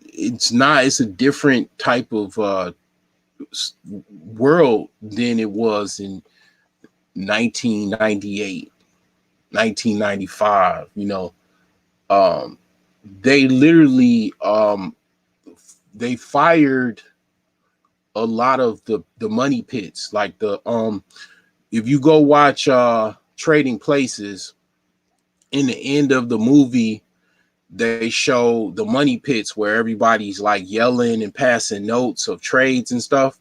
it's a different type of world than it was in 1998, 1995. They literally they fired a lot of the money pits. Like if you go watch Trading Places, in the end of the movie, they show the money pits where everybody's like yelling and passing notes of trades and stuff.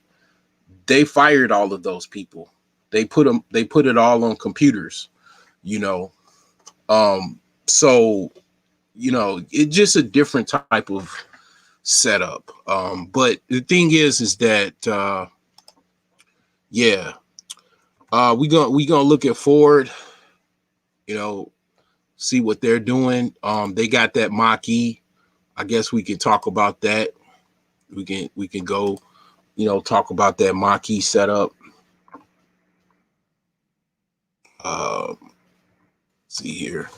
They fired all of those people. They put it all on computers, so it's just a different type of setup. But the thing is that yeah, we gonna look at Ford, see what they're doing. They got that Mach-E. I guess we can talk about that. We can go, talk about that Mach-E setup. See here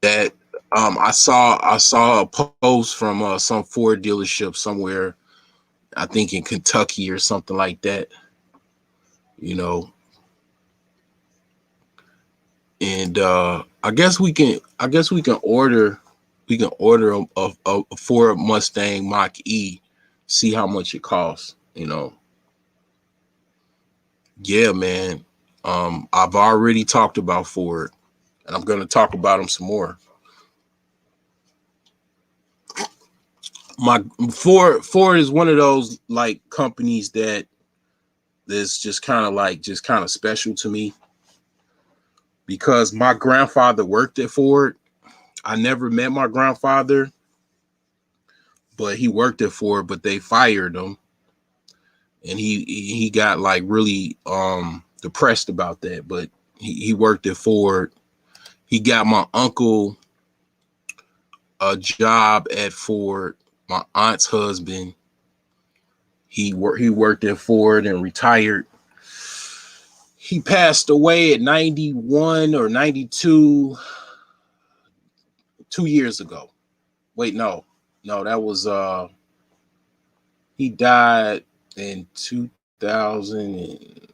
that I saw a post from some Ford dealership somewhere. I think in Kentucky or something like that. You know, and I guess we can order a Ford Mustang Mach-E, see how much it costs. Yeah, man. I've already talked about Ford, and I'm gonna talk about them some more. My Ford is one of those like companies that's just kind of special to me because my grandfather worked at Ford. I never met my grandfather, but he worked at Ford, but they fired him, and he got like really depressed about that. But he worked at Ford. He got my uncle a job at Ford. My aunt's husband, he worked at Ford and retired. He passed away at 91 or 92 2 years ago. Wait, no, that was he died in 2000 and,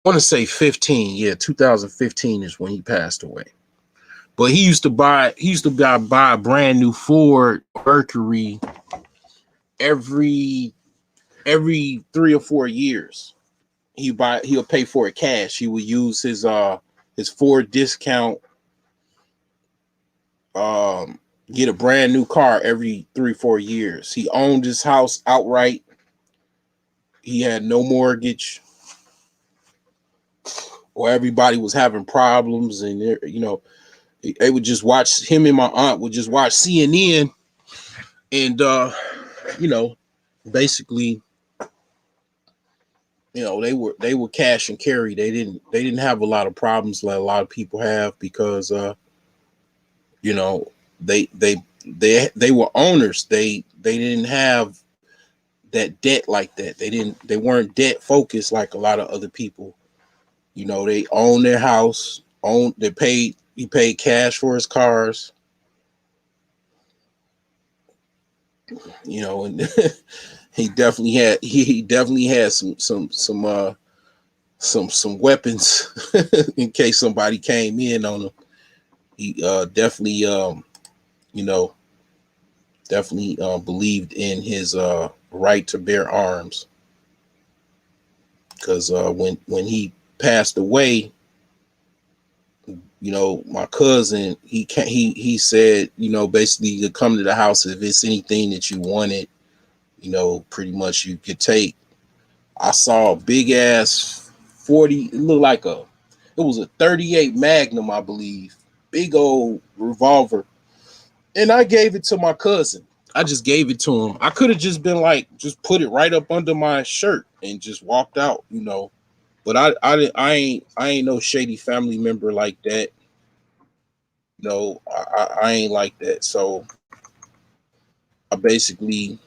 I want to say 15. Yeah, 2015 is when he passed away. But he used to buy a brand new Ford Mercury every every 3 or 4 years. He'll pay for it cash. He would use his Ford discount, um get a brand new car every 3 4 years. He owned his house outright. He had no mortgage, or everybody was having problems, and they would just watch him and my aunt would just watch CNN, and you know basically, they were cash and carry. They didn't have a lot of problems like a lot of people have, because you know they they they were owners. They didn't have that debt like that. They weren't debt focused like a lot of other people. They own their house, he paid cash for his cars, and he definitely had some weapons in case somebody came in on him. He definitely you know definitely believed in his right to bear arms, because when he passed away, my cousin, he said, basically, you could come to the house if it's anything that you wanted, pretty much you could take. I saw a big ass 40, it was a 38 Magnum, I believe, big old revolver, and I gave it to my cousin. I just gave it to him. I could have just been like, just put it right up under my shirt and just walked out. But I ain't no shady family member like that. I ain't like that. So I basically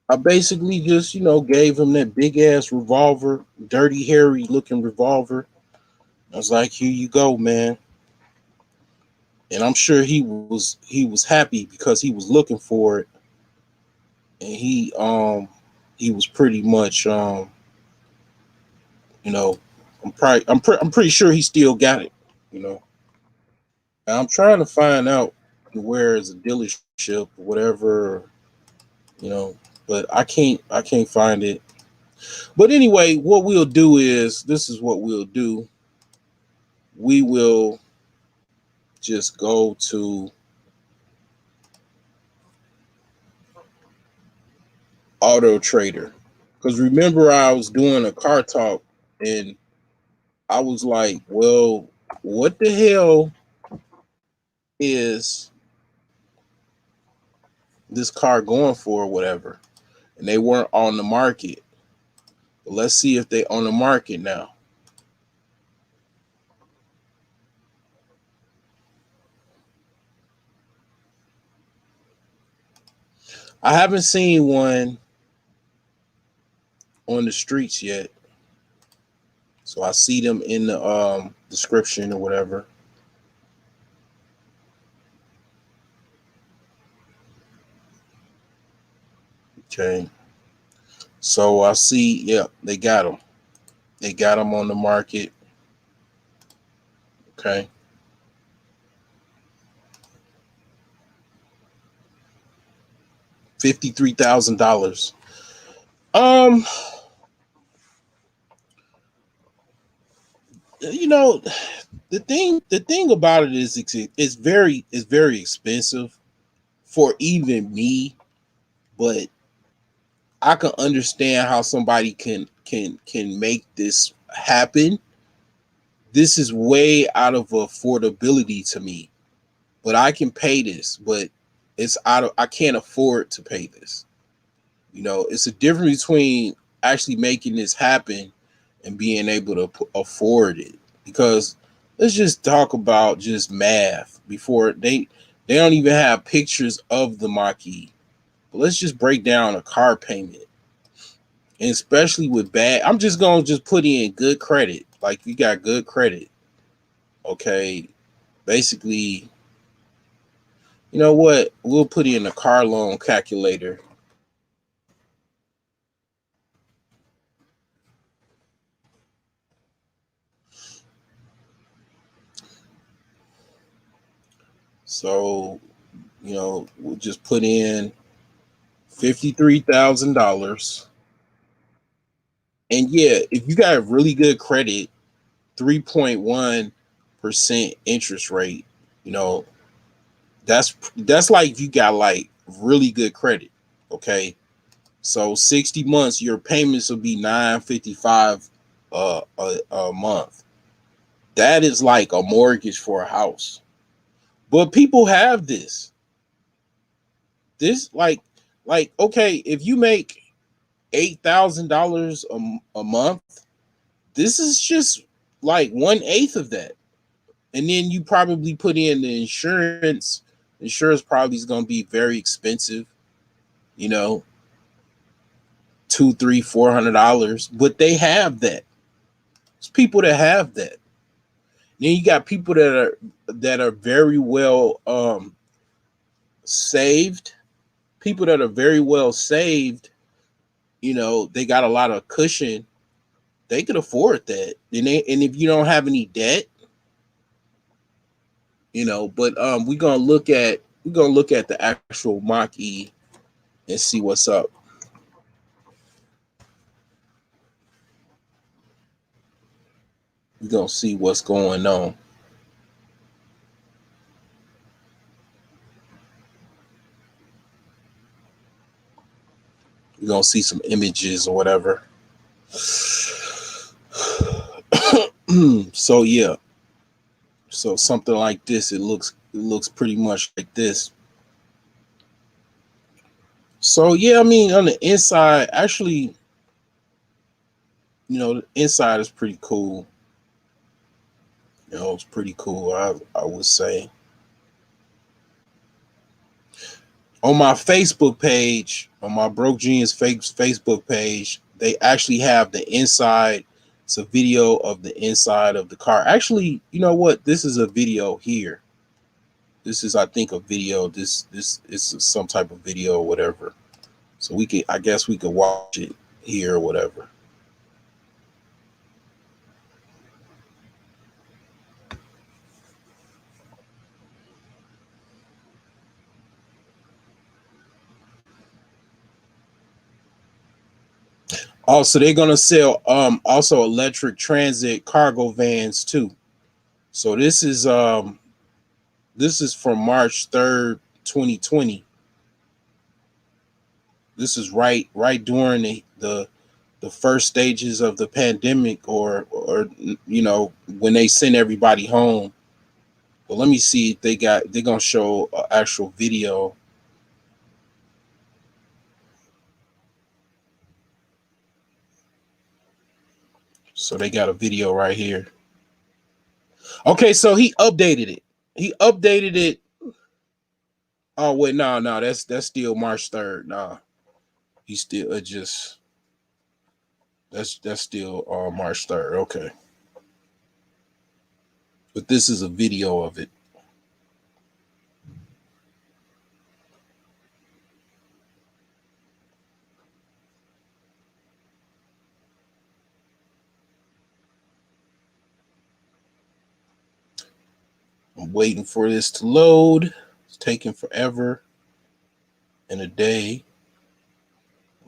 I basically just gave him that big ass revolver, dirty, hairy looking revolver. I was like, here you go, man. And I'm sure he was happy because he was looking for it, and he was pretty much you know I'm pretty sure he still got it. You know, and I'm trying to find out where is a dealership or whatever. You know, but I can't find it. But anyway, what we'll do is this is what we'll do. We will just go to Auto Trader, because remember I was doing a car talk, and I was like, well, what the hell is this car going for or whatever? And they weren't on the market. But let's see if they on the market now. I haven't seen one on the streets yet. So I see them in the description or whatever. Okay. So I see, yeah, they got them. They got them on the market. Okay. $53,000. Um, you know, the thing about it is it's very expensive for even me, but I can understand how somebody can make this happen. This is way out of affordability to me, but I can pay this, but it's out of I can't afford to pay this. It's a difference between actually making this happen and being able to afford it. Because let's just talk about just math before they don't even have pictures of the Mach-E. But let's just break down a car payment, and especially with bad. I'm just gonna just put in good credit. Like you got good credit, okay. Basically, you know what? We'll put in a car loan calculator. So, we'll just put in $53,000. And yeah, if you got a really good credit, 3.1% interest rate, you know, that's like if you got like really good credit. Okay. So 60 months, your payments will be 955 a month. That is like a mortgage for a house. But people have this. This like okay, if you make $8,000 a month, this is just like 1/8 of that. And then you probably put in the insurance. Insurance probably is going to be very expensive, you know, two, three, $400. But they have that. It's people that have that. Then you got people that are very well saved. People that are very well saved, they got a lot of cushion. They can afford that. And if you don't have any debt, but we're gonna look at the actual Mach-E and see what's up. We're gonna see what's going on. We're gonna see some images or whatever. So yeah, so something like this. It looks pretty much like this. So yeah, I mean on the inside, actually, the inside is pretty cool. It's pretty cool. I would say on my Facebook page, on my Broke Genius Facebook page, they actually have the inside. It's a video of the inside of the car. Actually, you know what? This is a video here. This is, I think, a video. This is some type of video or whatever. So I guess we could watch it here or whatever. Also, they're gonna sell also electric transit cargo vans too. So this is from March 3rd, 2020. This is right during the first stages of the pandemic, or when they send everybody home. But let me see if they're gonna show an actual video. So they got a video right here. Okay, so he updated it. He updated it Oh wait, no, no, that's still March 3rd. Nah, he still just that's still March 3rd. Okay, but this is a video of it. I'm waiting for this to load. It's taking forever and a day.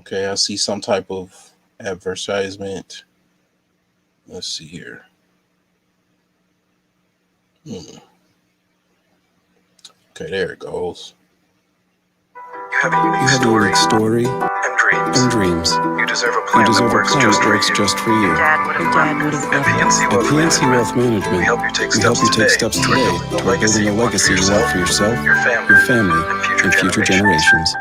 Okay, I see some type of advertisement. Let's see here. Okay, there it goes. You have a unique story and dreams. You deserve a plan that works just for you. At PNC Wealth Management, we help you take steps today toward building a legacy you want for yourself, your family, and future generations.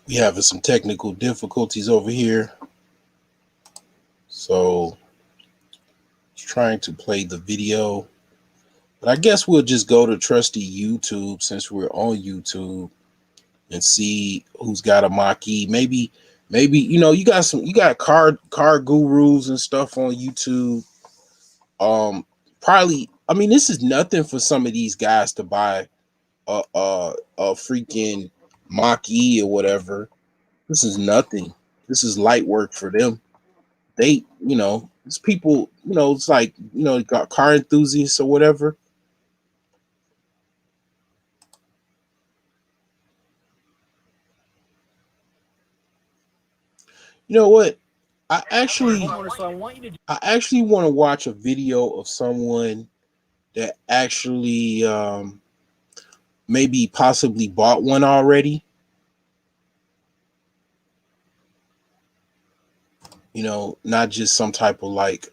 We having some technical difficulties over here, so trying to play the video. But I guess we'll just go to trusty YouTube since we're on YouTube and see who's got a Mach-E. Maybe you got car gurus and stuff on YouTube. Probably. I mean, this is nothing for some of these guys to buy a freaking Mach-E or whatever. This is nothing. This is light work for them. They, it's people, it's like, got car enthusiasts or whatever. You know what? I actually want to watch a video of someone that actually maybe possibly bought one already. Not just some type of like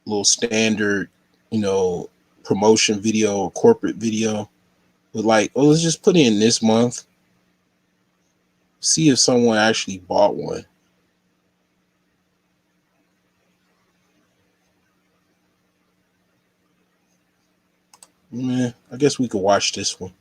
little standard, promotion video or corporate video, but like, oh, let's just put in this month. See if someone actually bought one. I guess we could watch this one.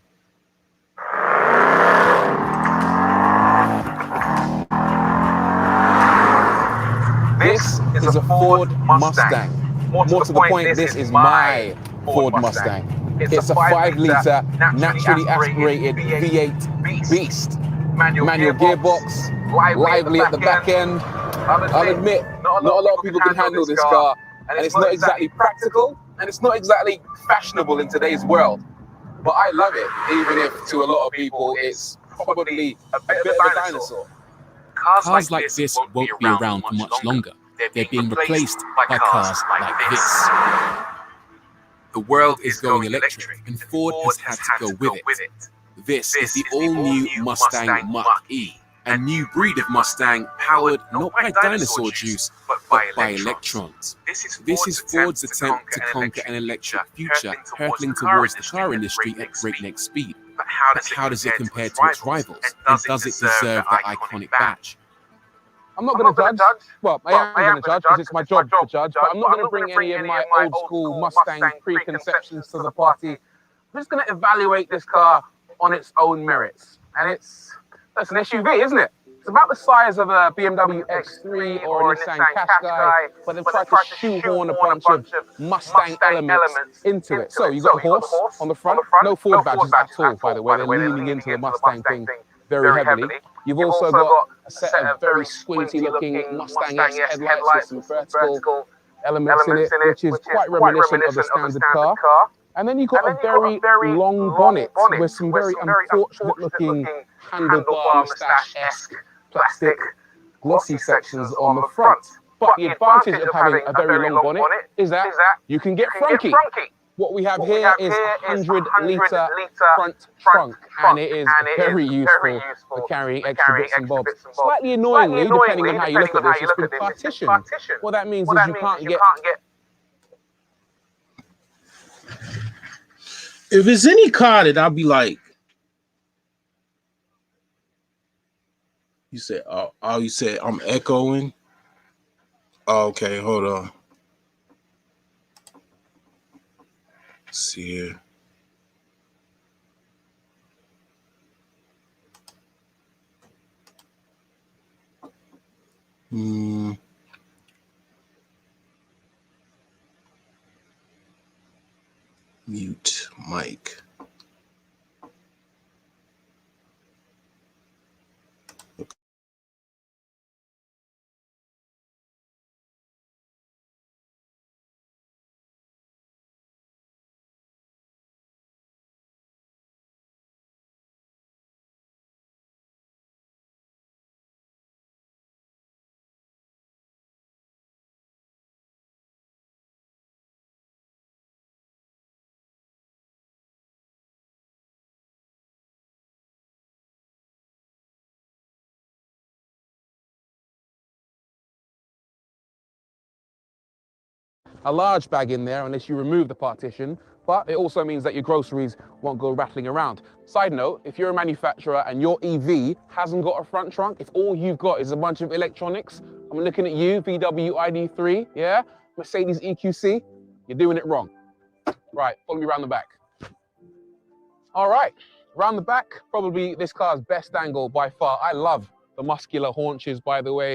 This is a Ford Mustang. More to the point, this is my Ford Mustang. It's a 5-litre, naturally aspirated V8 beast. Manual gearbox, lively at the back end. I'll admit, not a lot of people can handle this car, and it's not exactly practical, and it's not exactly fashionable in today's world. But I love it, even if to a lot of people it's probably a bit of a dinosaur. Cars like this won't be around for much longer. They're being replaced by cars like this. The world is going electric, and Ford has had to go with it. This is the all-new Mustang Mach-E, a new breed of Mustang powered not by dinosaur juice, but by electrons. This is Ford's attempt to conquer an electric future, hurtling towards the car industry at breakneck speed. But how does it compare to its rivals, and does it deserve that iconic badge? I'm not going to judge. Well, I am going to judge because it's my job to judge, but I'm not going to bring any of my old school Mustang preconceptions to the party. I'm just going to evaluate this car on its own merits. And it's an SUV, isn't it? It's about the size of a BMW X3 or a Nissan Qashqai, but they've tried to shoehorn a bunch of Mustang elements into it. So you've got a horse on the front, no Ford badges at all, by the way. They're leaning into the Mustang thing very heavily. You've also got a set of very squinty-looking Mustang-esque headlights with some vertical elements in it, which is quite reminiscent of the standard car. And then you've got a very long bonnet with some very unfortunate-looking handlebar mustache-esque plastic glossy sections on the front. But the advantage of having a very long bonnet is that you can get frunky. What we have here is a 100-litre front trunk, and it is very useful for carrying extra bits and bobs. Slightly annoyingly, depending on how you look at this, it's been partitioned. What that means is you can't get... If it's any car that I'll be like, you said, oh, you said I'm echoing. Oh, okay, hold on. Let's see here. Mute mic. a large bag in there unless you remove the partition, but it also means that your groceries won't go rattling around. Side note, if you're a manufacturer and your EV hasn't got a front trunk, if all you've got is a bunch of electronics, I'm looking at you, VW ID3, yeah? Mercedes EQC, you're doing it wrong. Right, follow me around the back. All right, around the back, probably this car's best angle by far. I love the muscular haunches, by the way.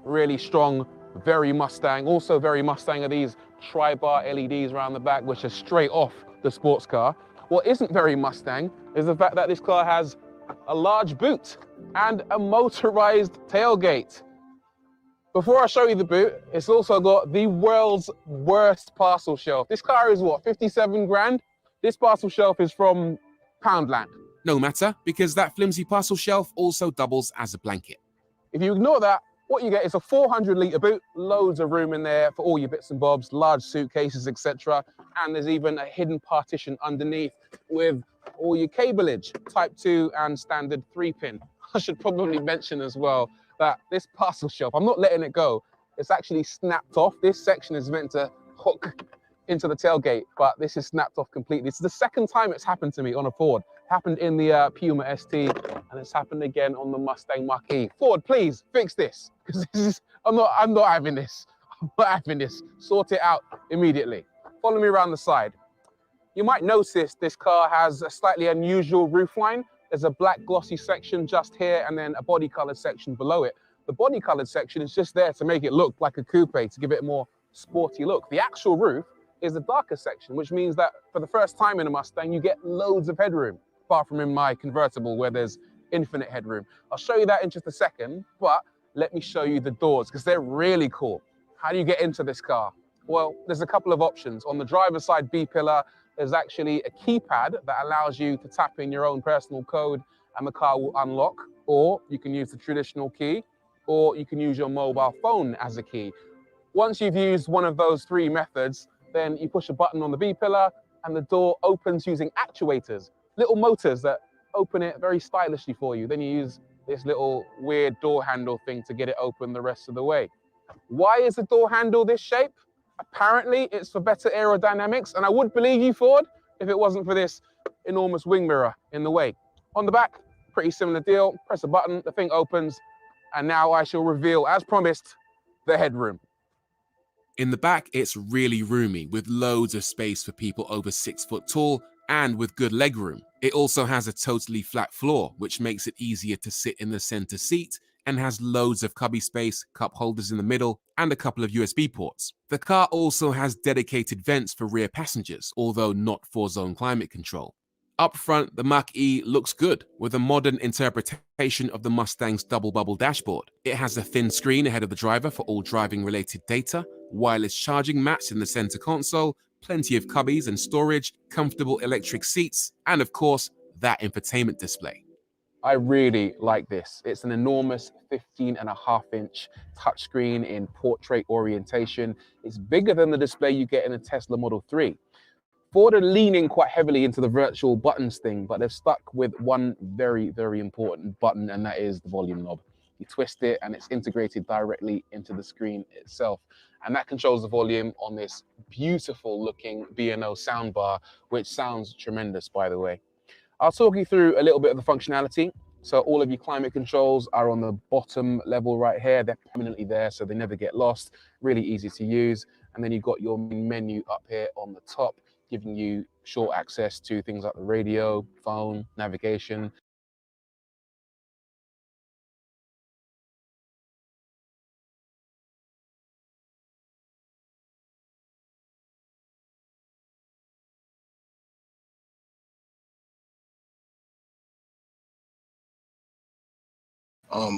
Really strong, very Mustang. Also very Mustang are these tri-bar LEDs around the back, which are straight off the sports car. What isn't very Mustang is the fact that this car has a large boot and a motorized tailgate. Before I show you the boot, it's also got the world's worst parcel shelf. This car is what, 57 grand? This parcel shelf is from Poundland. No matter, because that flimsy parcel shelf also doubles as a blanket. If you ignore that, what you get is a 400-litre boot, loads of room in there for all your bits and bobs, large suitcases, etc. And there's even a hidden partition underneath with all your cableage, Type 2 and standard 3-pin. I should probably mention as well that this parcel shelf, I'm not letting it go. It's actually snapped off. This section is meant to hook into the tailgate, but this is snapped off completely. It's the second time it's happened to me on a Ford. It happened in the Puma ST, and it's happened again on the Mustang Mach-E. Ford, please fix this, because this is, I'm not having this. I'm not having this. Sort it out immediately. Follow me around the side. You might notice this car has a slightly unusual roofline. There's a black glossy section just here, and then a body colored section below it. The body colored section is just there to make it look like a coupe, to give it a more sporty look. The actual roof is the darker section, which means that for the first time in a Mustang, you get loads of headroom, apart from in my convertible where there's infinite headroom. I'll show you that in just a second, but let me show you the doors because they're really cool. How do you get into this car? Well, there's a couple of options. On the driver's side B-pillar, there's actually a keypad that allows you to tap in your own personal code and the car will unlock, or you can use the traditional key, or you can use your mobile phone as a key. Once you've used one of those three methods, then you push a button on the B-pillar and the door opens using actuators, little motors that open it very stylishly for you. Then you use this little weird door handle thing to get it open the rest of the way. Why is the door handle this shape? Apparently it's for better aerodynamics, and I would believe you, Ford, if it wasn't for this enormous wing mirror in the way. On the back, pretty similar deal. Press a button, the thing opens, and now I shall reveal, as promised, the headroom. In the back, it's really roomy, with loads of space for people over 6 foot tall and with good legroom. It also has a totally flat floor, which makes it easier to sit in the center seat, and has loads of cubby space, cup holders in the middle, and a couple of USB ports. The car also has dedicated vents for rear passengers, although not for zone climate control. Up front, the Mach-E looks good, with a modern interpretation of the Mustang's double bubble dashboard. It has a thin screen ahead of the driver for all driving-related data, wireless charging mats in the center console, plenty of cubbies and storage, comfortable electric seats, and of course, that infotainment display. I really like this. It's an enormous 15.5-inch touchscreen in portrait orientation. It's bigger than the display you get in a Tesla Model 3. Ford are leaning quite heavily into the virtual buttons thing, but they've stuck with one very, very important button, and that is the volume knob. You twist it and it's integrated directly into the screen itself. And that controls the volume on this beautiful looking B&O soundbar, which sounds tremendous, by the way. I'll talk you through a little bit of the functionality. So all of your climate controls are on the bottom level right here. They're permanently there, so they never get lost. Really easy to use. And then you've got your main menu up here on the top, giving you short access to things like the radio, phone, navigation.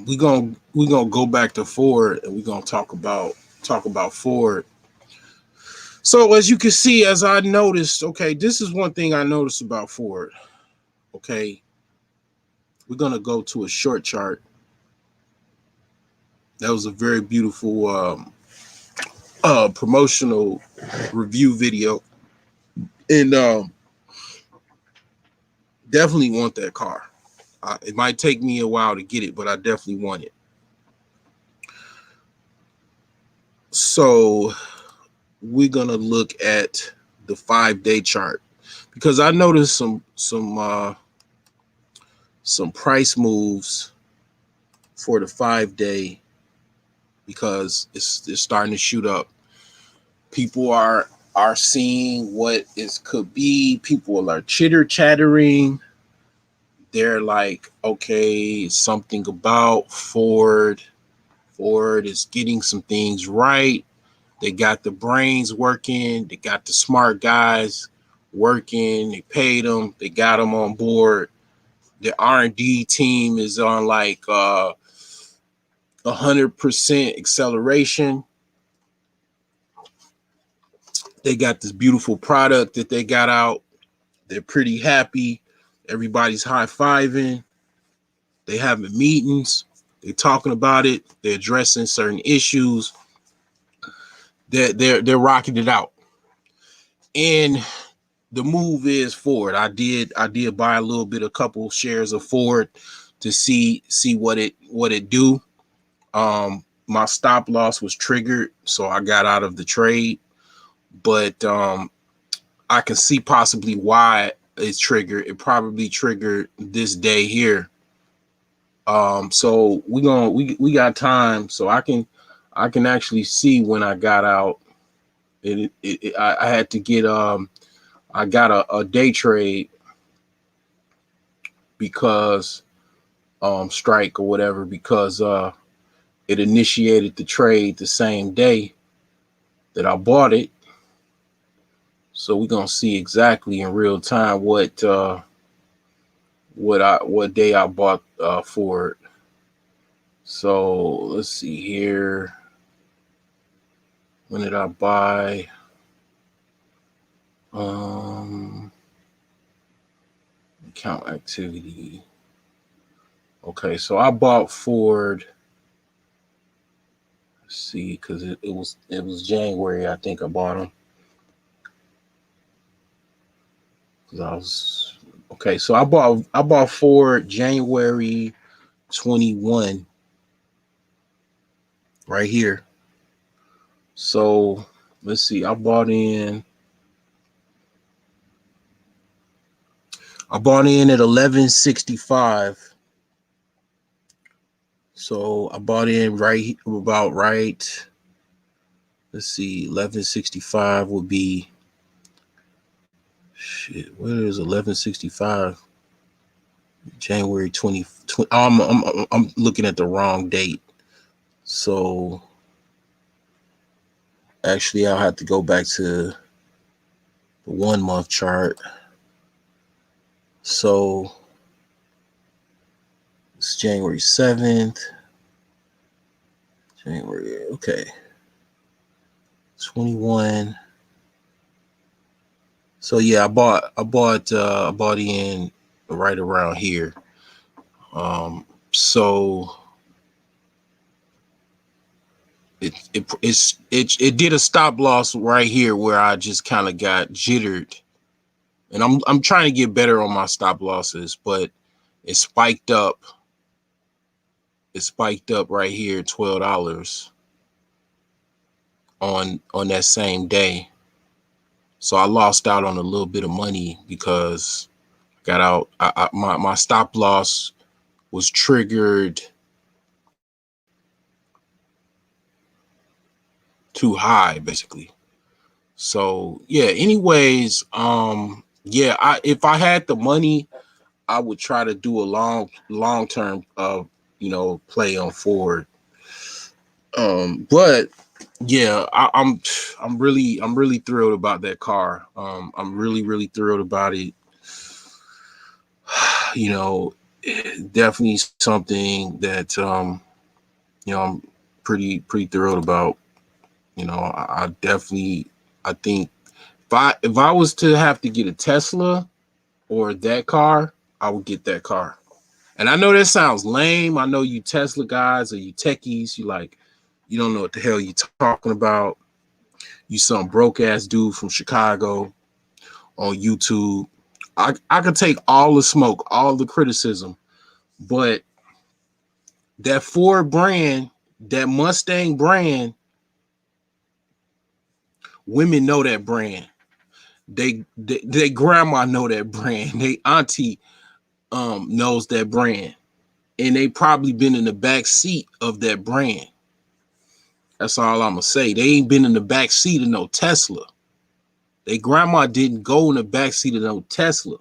We gonna go back to Ford, and we're gonna talk about Ford. So as you can see, as I noticed, okay, this is one thing I noticed about Ford. Okay, we're gonna go to a short chart. That was a very beautiful promotional review video, and definitely want that car. It might take me a while to get it, but I definitely want it. So we're gonna look at the 5-day chart, because I noticed some price moves for the 5-day, because it's starting to shoot up. People are seeing what it could be. People are chattering. They're like, okay, something about Ford. Ford is getting some things right. They got the brains working. They got the smart guys working. They paid them. They got them on board. The R&D team is on like 100% acceleration. They got this beautiful product that they got out. They're pretty happy. Everybody's high-fiving. They having meetings. They're talking about it. They're addressing certain issues. They're rocking it out. And the move is Ford. I did buy a couple shares of Ford to see what it do. My stop loss was triggered, so I got out of the trade. But I can see possibly why it's triggered. It probably triggered this day here. So we got time, so I can actually see when I got out. I had to get I got a day trade because strike or whatever, because it initiated the trade the same day that I bought it. So we're gonna see exactly in real time what day I bought for it. So let's see here. When did I buy? Account activity. Okay, so I bought Ford. Let's see, because it was January. I think I bought them. Okay. So I bought Ford January 21 right here. So let's see. I bought in at 1165. So I bought in right. Let's see, 1165 would be shit. Where is 1165? January 20. I'm looking at the wrong date. So actually, I'll have to go back to the 1 month chart. So it's January 7th. January, okay. 21. So yeah, I bought in right around here. So it did a stop loss right here where I just kind of got jittered. And I'm trying to get better on my stop losses, but it spiked up. It spiked up right here, $12 on that same day. So I lost out on a little bit of money because I got out. My stop loss was triggered too high, basically. So yeah. Anyways, yeah. If I had the money, I would try to do a long term play on Ford. But yeah, I'm really thrilled about that car. I'm really thrilled about it. You know, definitely something that I'm pretty thrilled about. You know, I definitely, I think if I was to have to get a Tesla or that car, I would get that car. And I know that sounds lame. I know you Tesla guys or you techies, you don't know what the hell you talking about. You some broke ass dude from Chicago on YouTube. I could take all the smoke, all the criticism, but that Ford brand, that Mustang brand, women know that brand. They grandma know that brand. They auntie knows that brand. And they probably been in the back seat of that brand. That's all I'm gonna say. They ain't been in the back seat of no Tesla. They grandma didn't go in the back seat of no Tesla.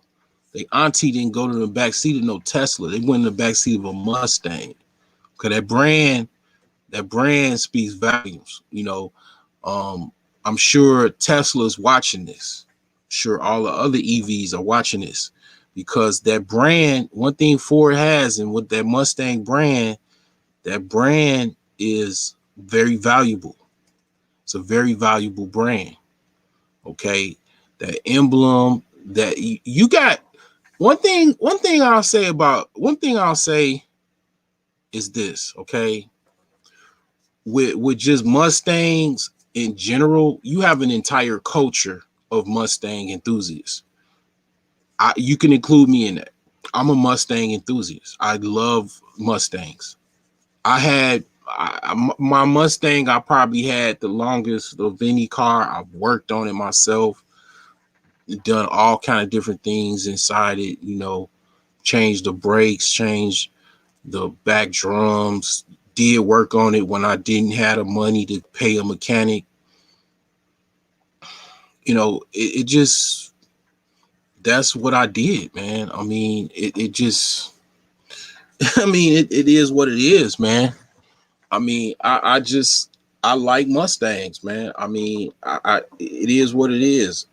They auntie didn't go to the back seat of no Tesla. They went in the back seat of a Mustang. Cause that brand speaks volumes. I'm sure Tesla's watching this. I'm sure all the other EVs are watching this because that brand, one thing Ford has, and with that Mustang brand, that brand is very valuable. It's a very valuable brand. Okay. That emblem that you got. One thing I'll say is this, okay? With just Mustangs in general, you have an entire culture of Mustang enthusiasts. You can include me in that. I'm a Mustang enthusiast. I love Mustangs. My Mustang, I probably had the longest of any car. I've worked on it myself, done all kind of different things inside it, changed the brakes, changed the back drums, did work on it when I didn't have the money to pay a mechanic. It just, that's what I did, man. I mean, it just, it is what it is, man. I mean, I like Mustangs, man. I mean, it is what it is.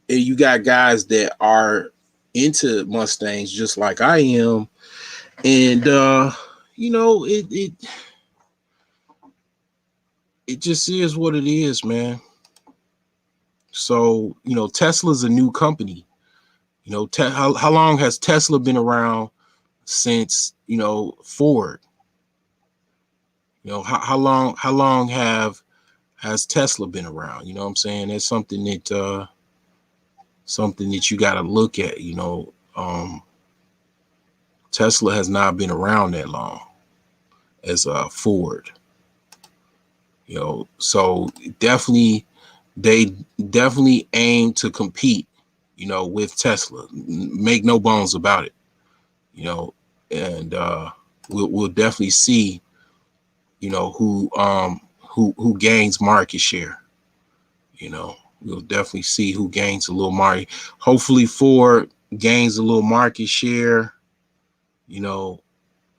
and you got guys that are into Mustangs just like I am, and you know, it just is what it is, man. So, you know, Tesla's a new company. You know, how long has Tesla been around? Since, you know, Ford. You know, how long has Tesla been around? You know what I'm saying? That's something that you got to look at. You know, Tesla has not been around that long as Ford. You know, so they definitely aim to compete, you know, with Tesla. Make no bones about it. You know, and we'll definitely see, you know, who gains market share. You know, we'll definitely see who gains a little market. Hopefully Ford gains a little market share, you know,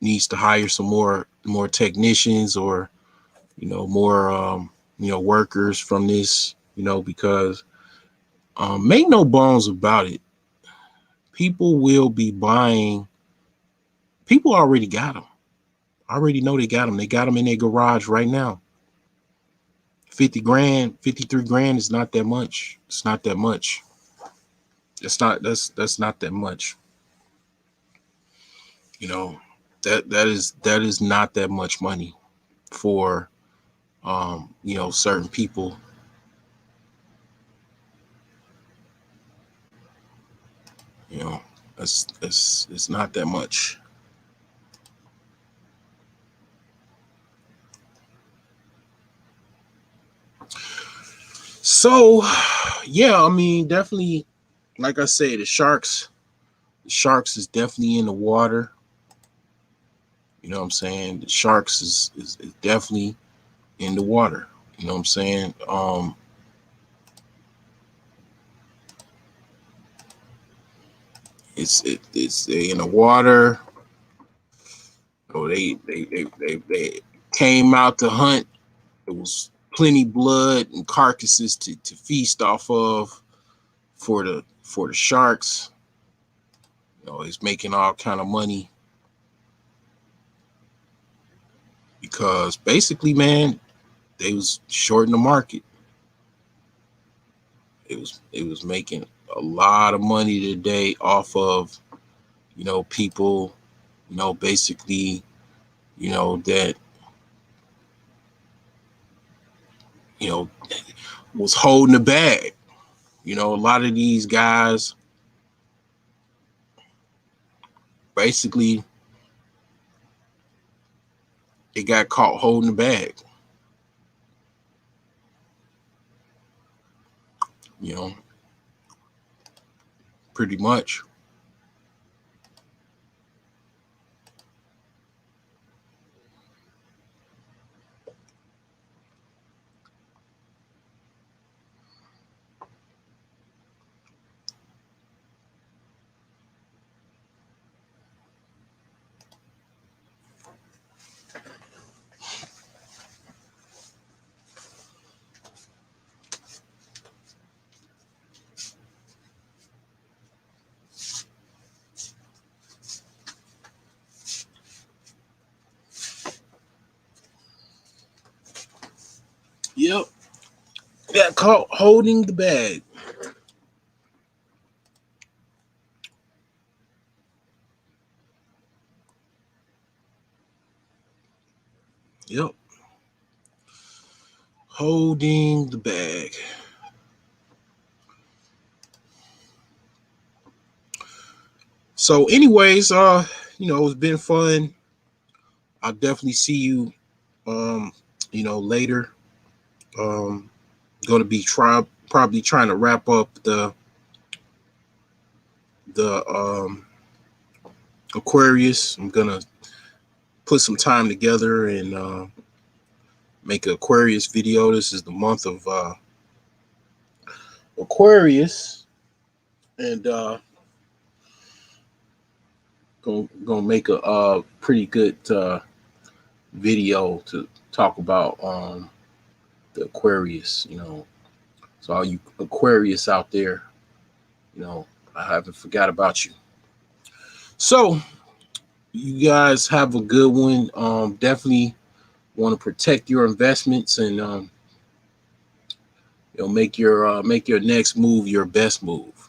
needs to hire some more technicians, or, you know, more you know, workers from this, you know, because make no bones about it, people will be buying. People already got them. I already know they got them. They got them in their garage right now. 50 grand, 53 grand is not that much. It's not that much. That's not that much. You know, that is not that much money for you know, certain people. You know, it's not that much. So yeah, I mean, definitely, like I say, the sharks is definitely in the water. You know what I'm saying? The sharks is definitely in the water. You know what I'm saying? It's they in the water. Oh, they came out to hunt. There was plenty blood and carcasses to feast off of for the sharks. You know, it's making all kind of money because basically, man, they was shorting the market. It was making a lot of money today off of, you know, people, you know, basically, you know, that, you know, was holding the bag. You know, a lot of these guys basically, they got caught holding the bag. You know, pretty much. Yep, got caught holding the bag. Yep, holding the bag. So, anyways, you know, it's been fun. I'll definitely see you, um, you know, later. Um, going to be probably trying to wrap up the Aquarius. I'm gonna put some time together and make an Aquarius video. This is the month of Aquarius, and gonna make a pretty good video to talk about the Aquarius. You know, so all you Aquarius out there, You know, I haven't forgot about you. So you guys have a good one. Definitely want to protect your investments and make your next move your best move.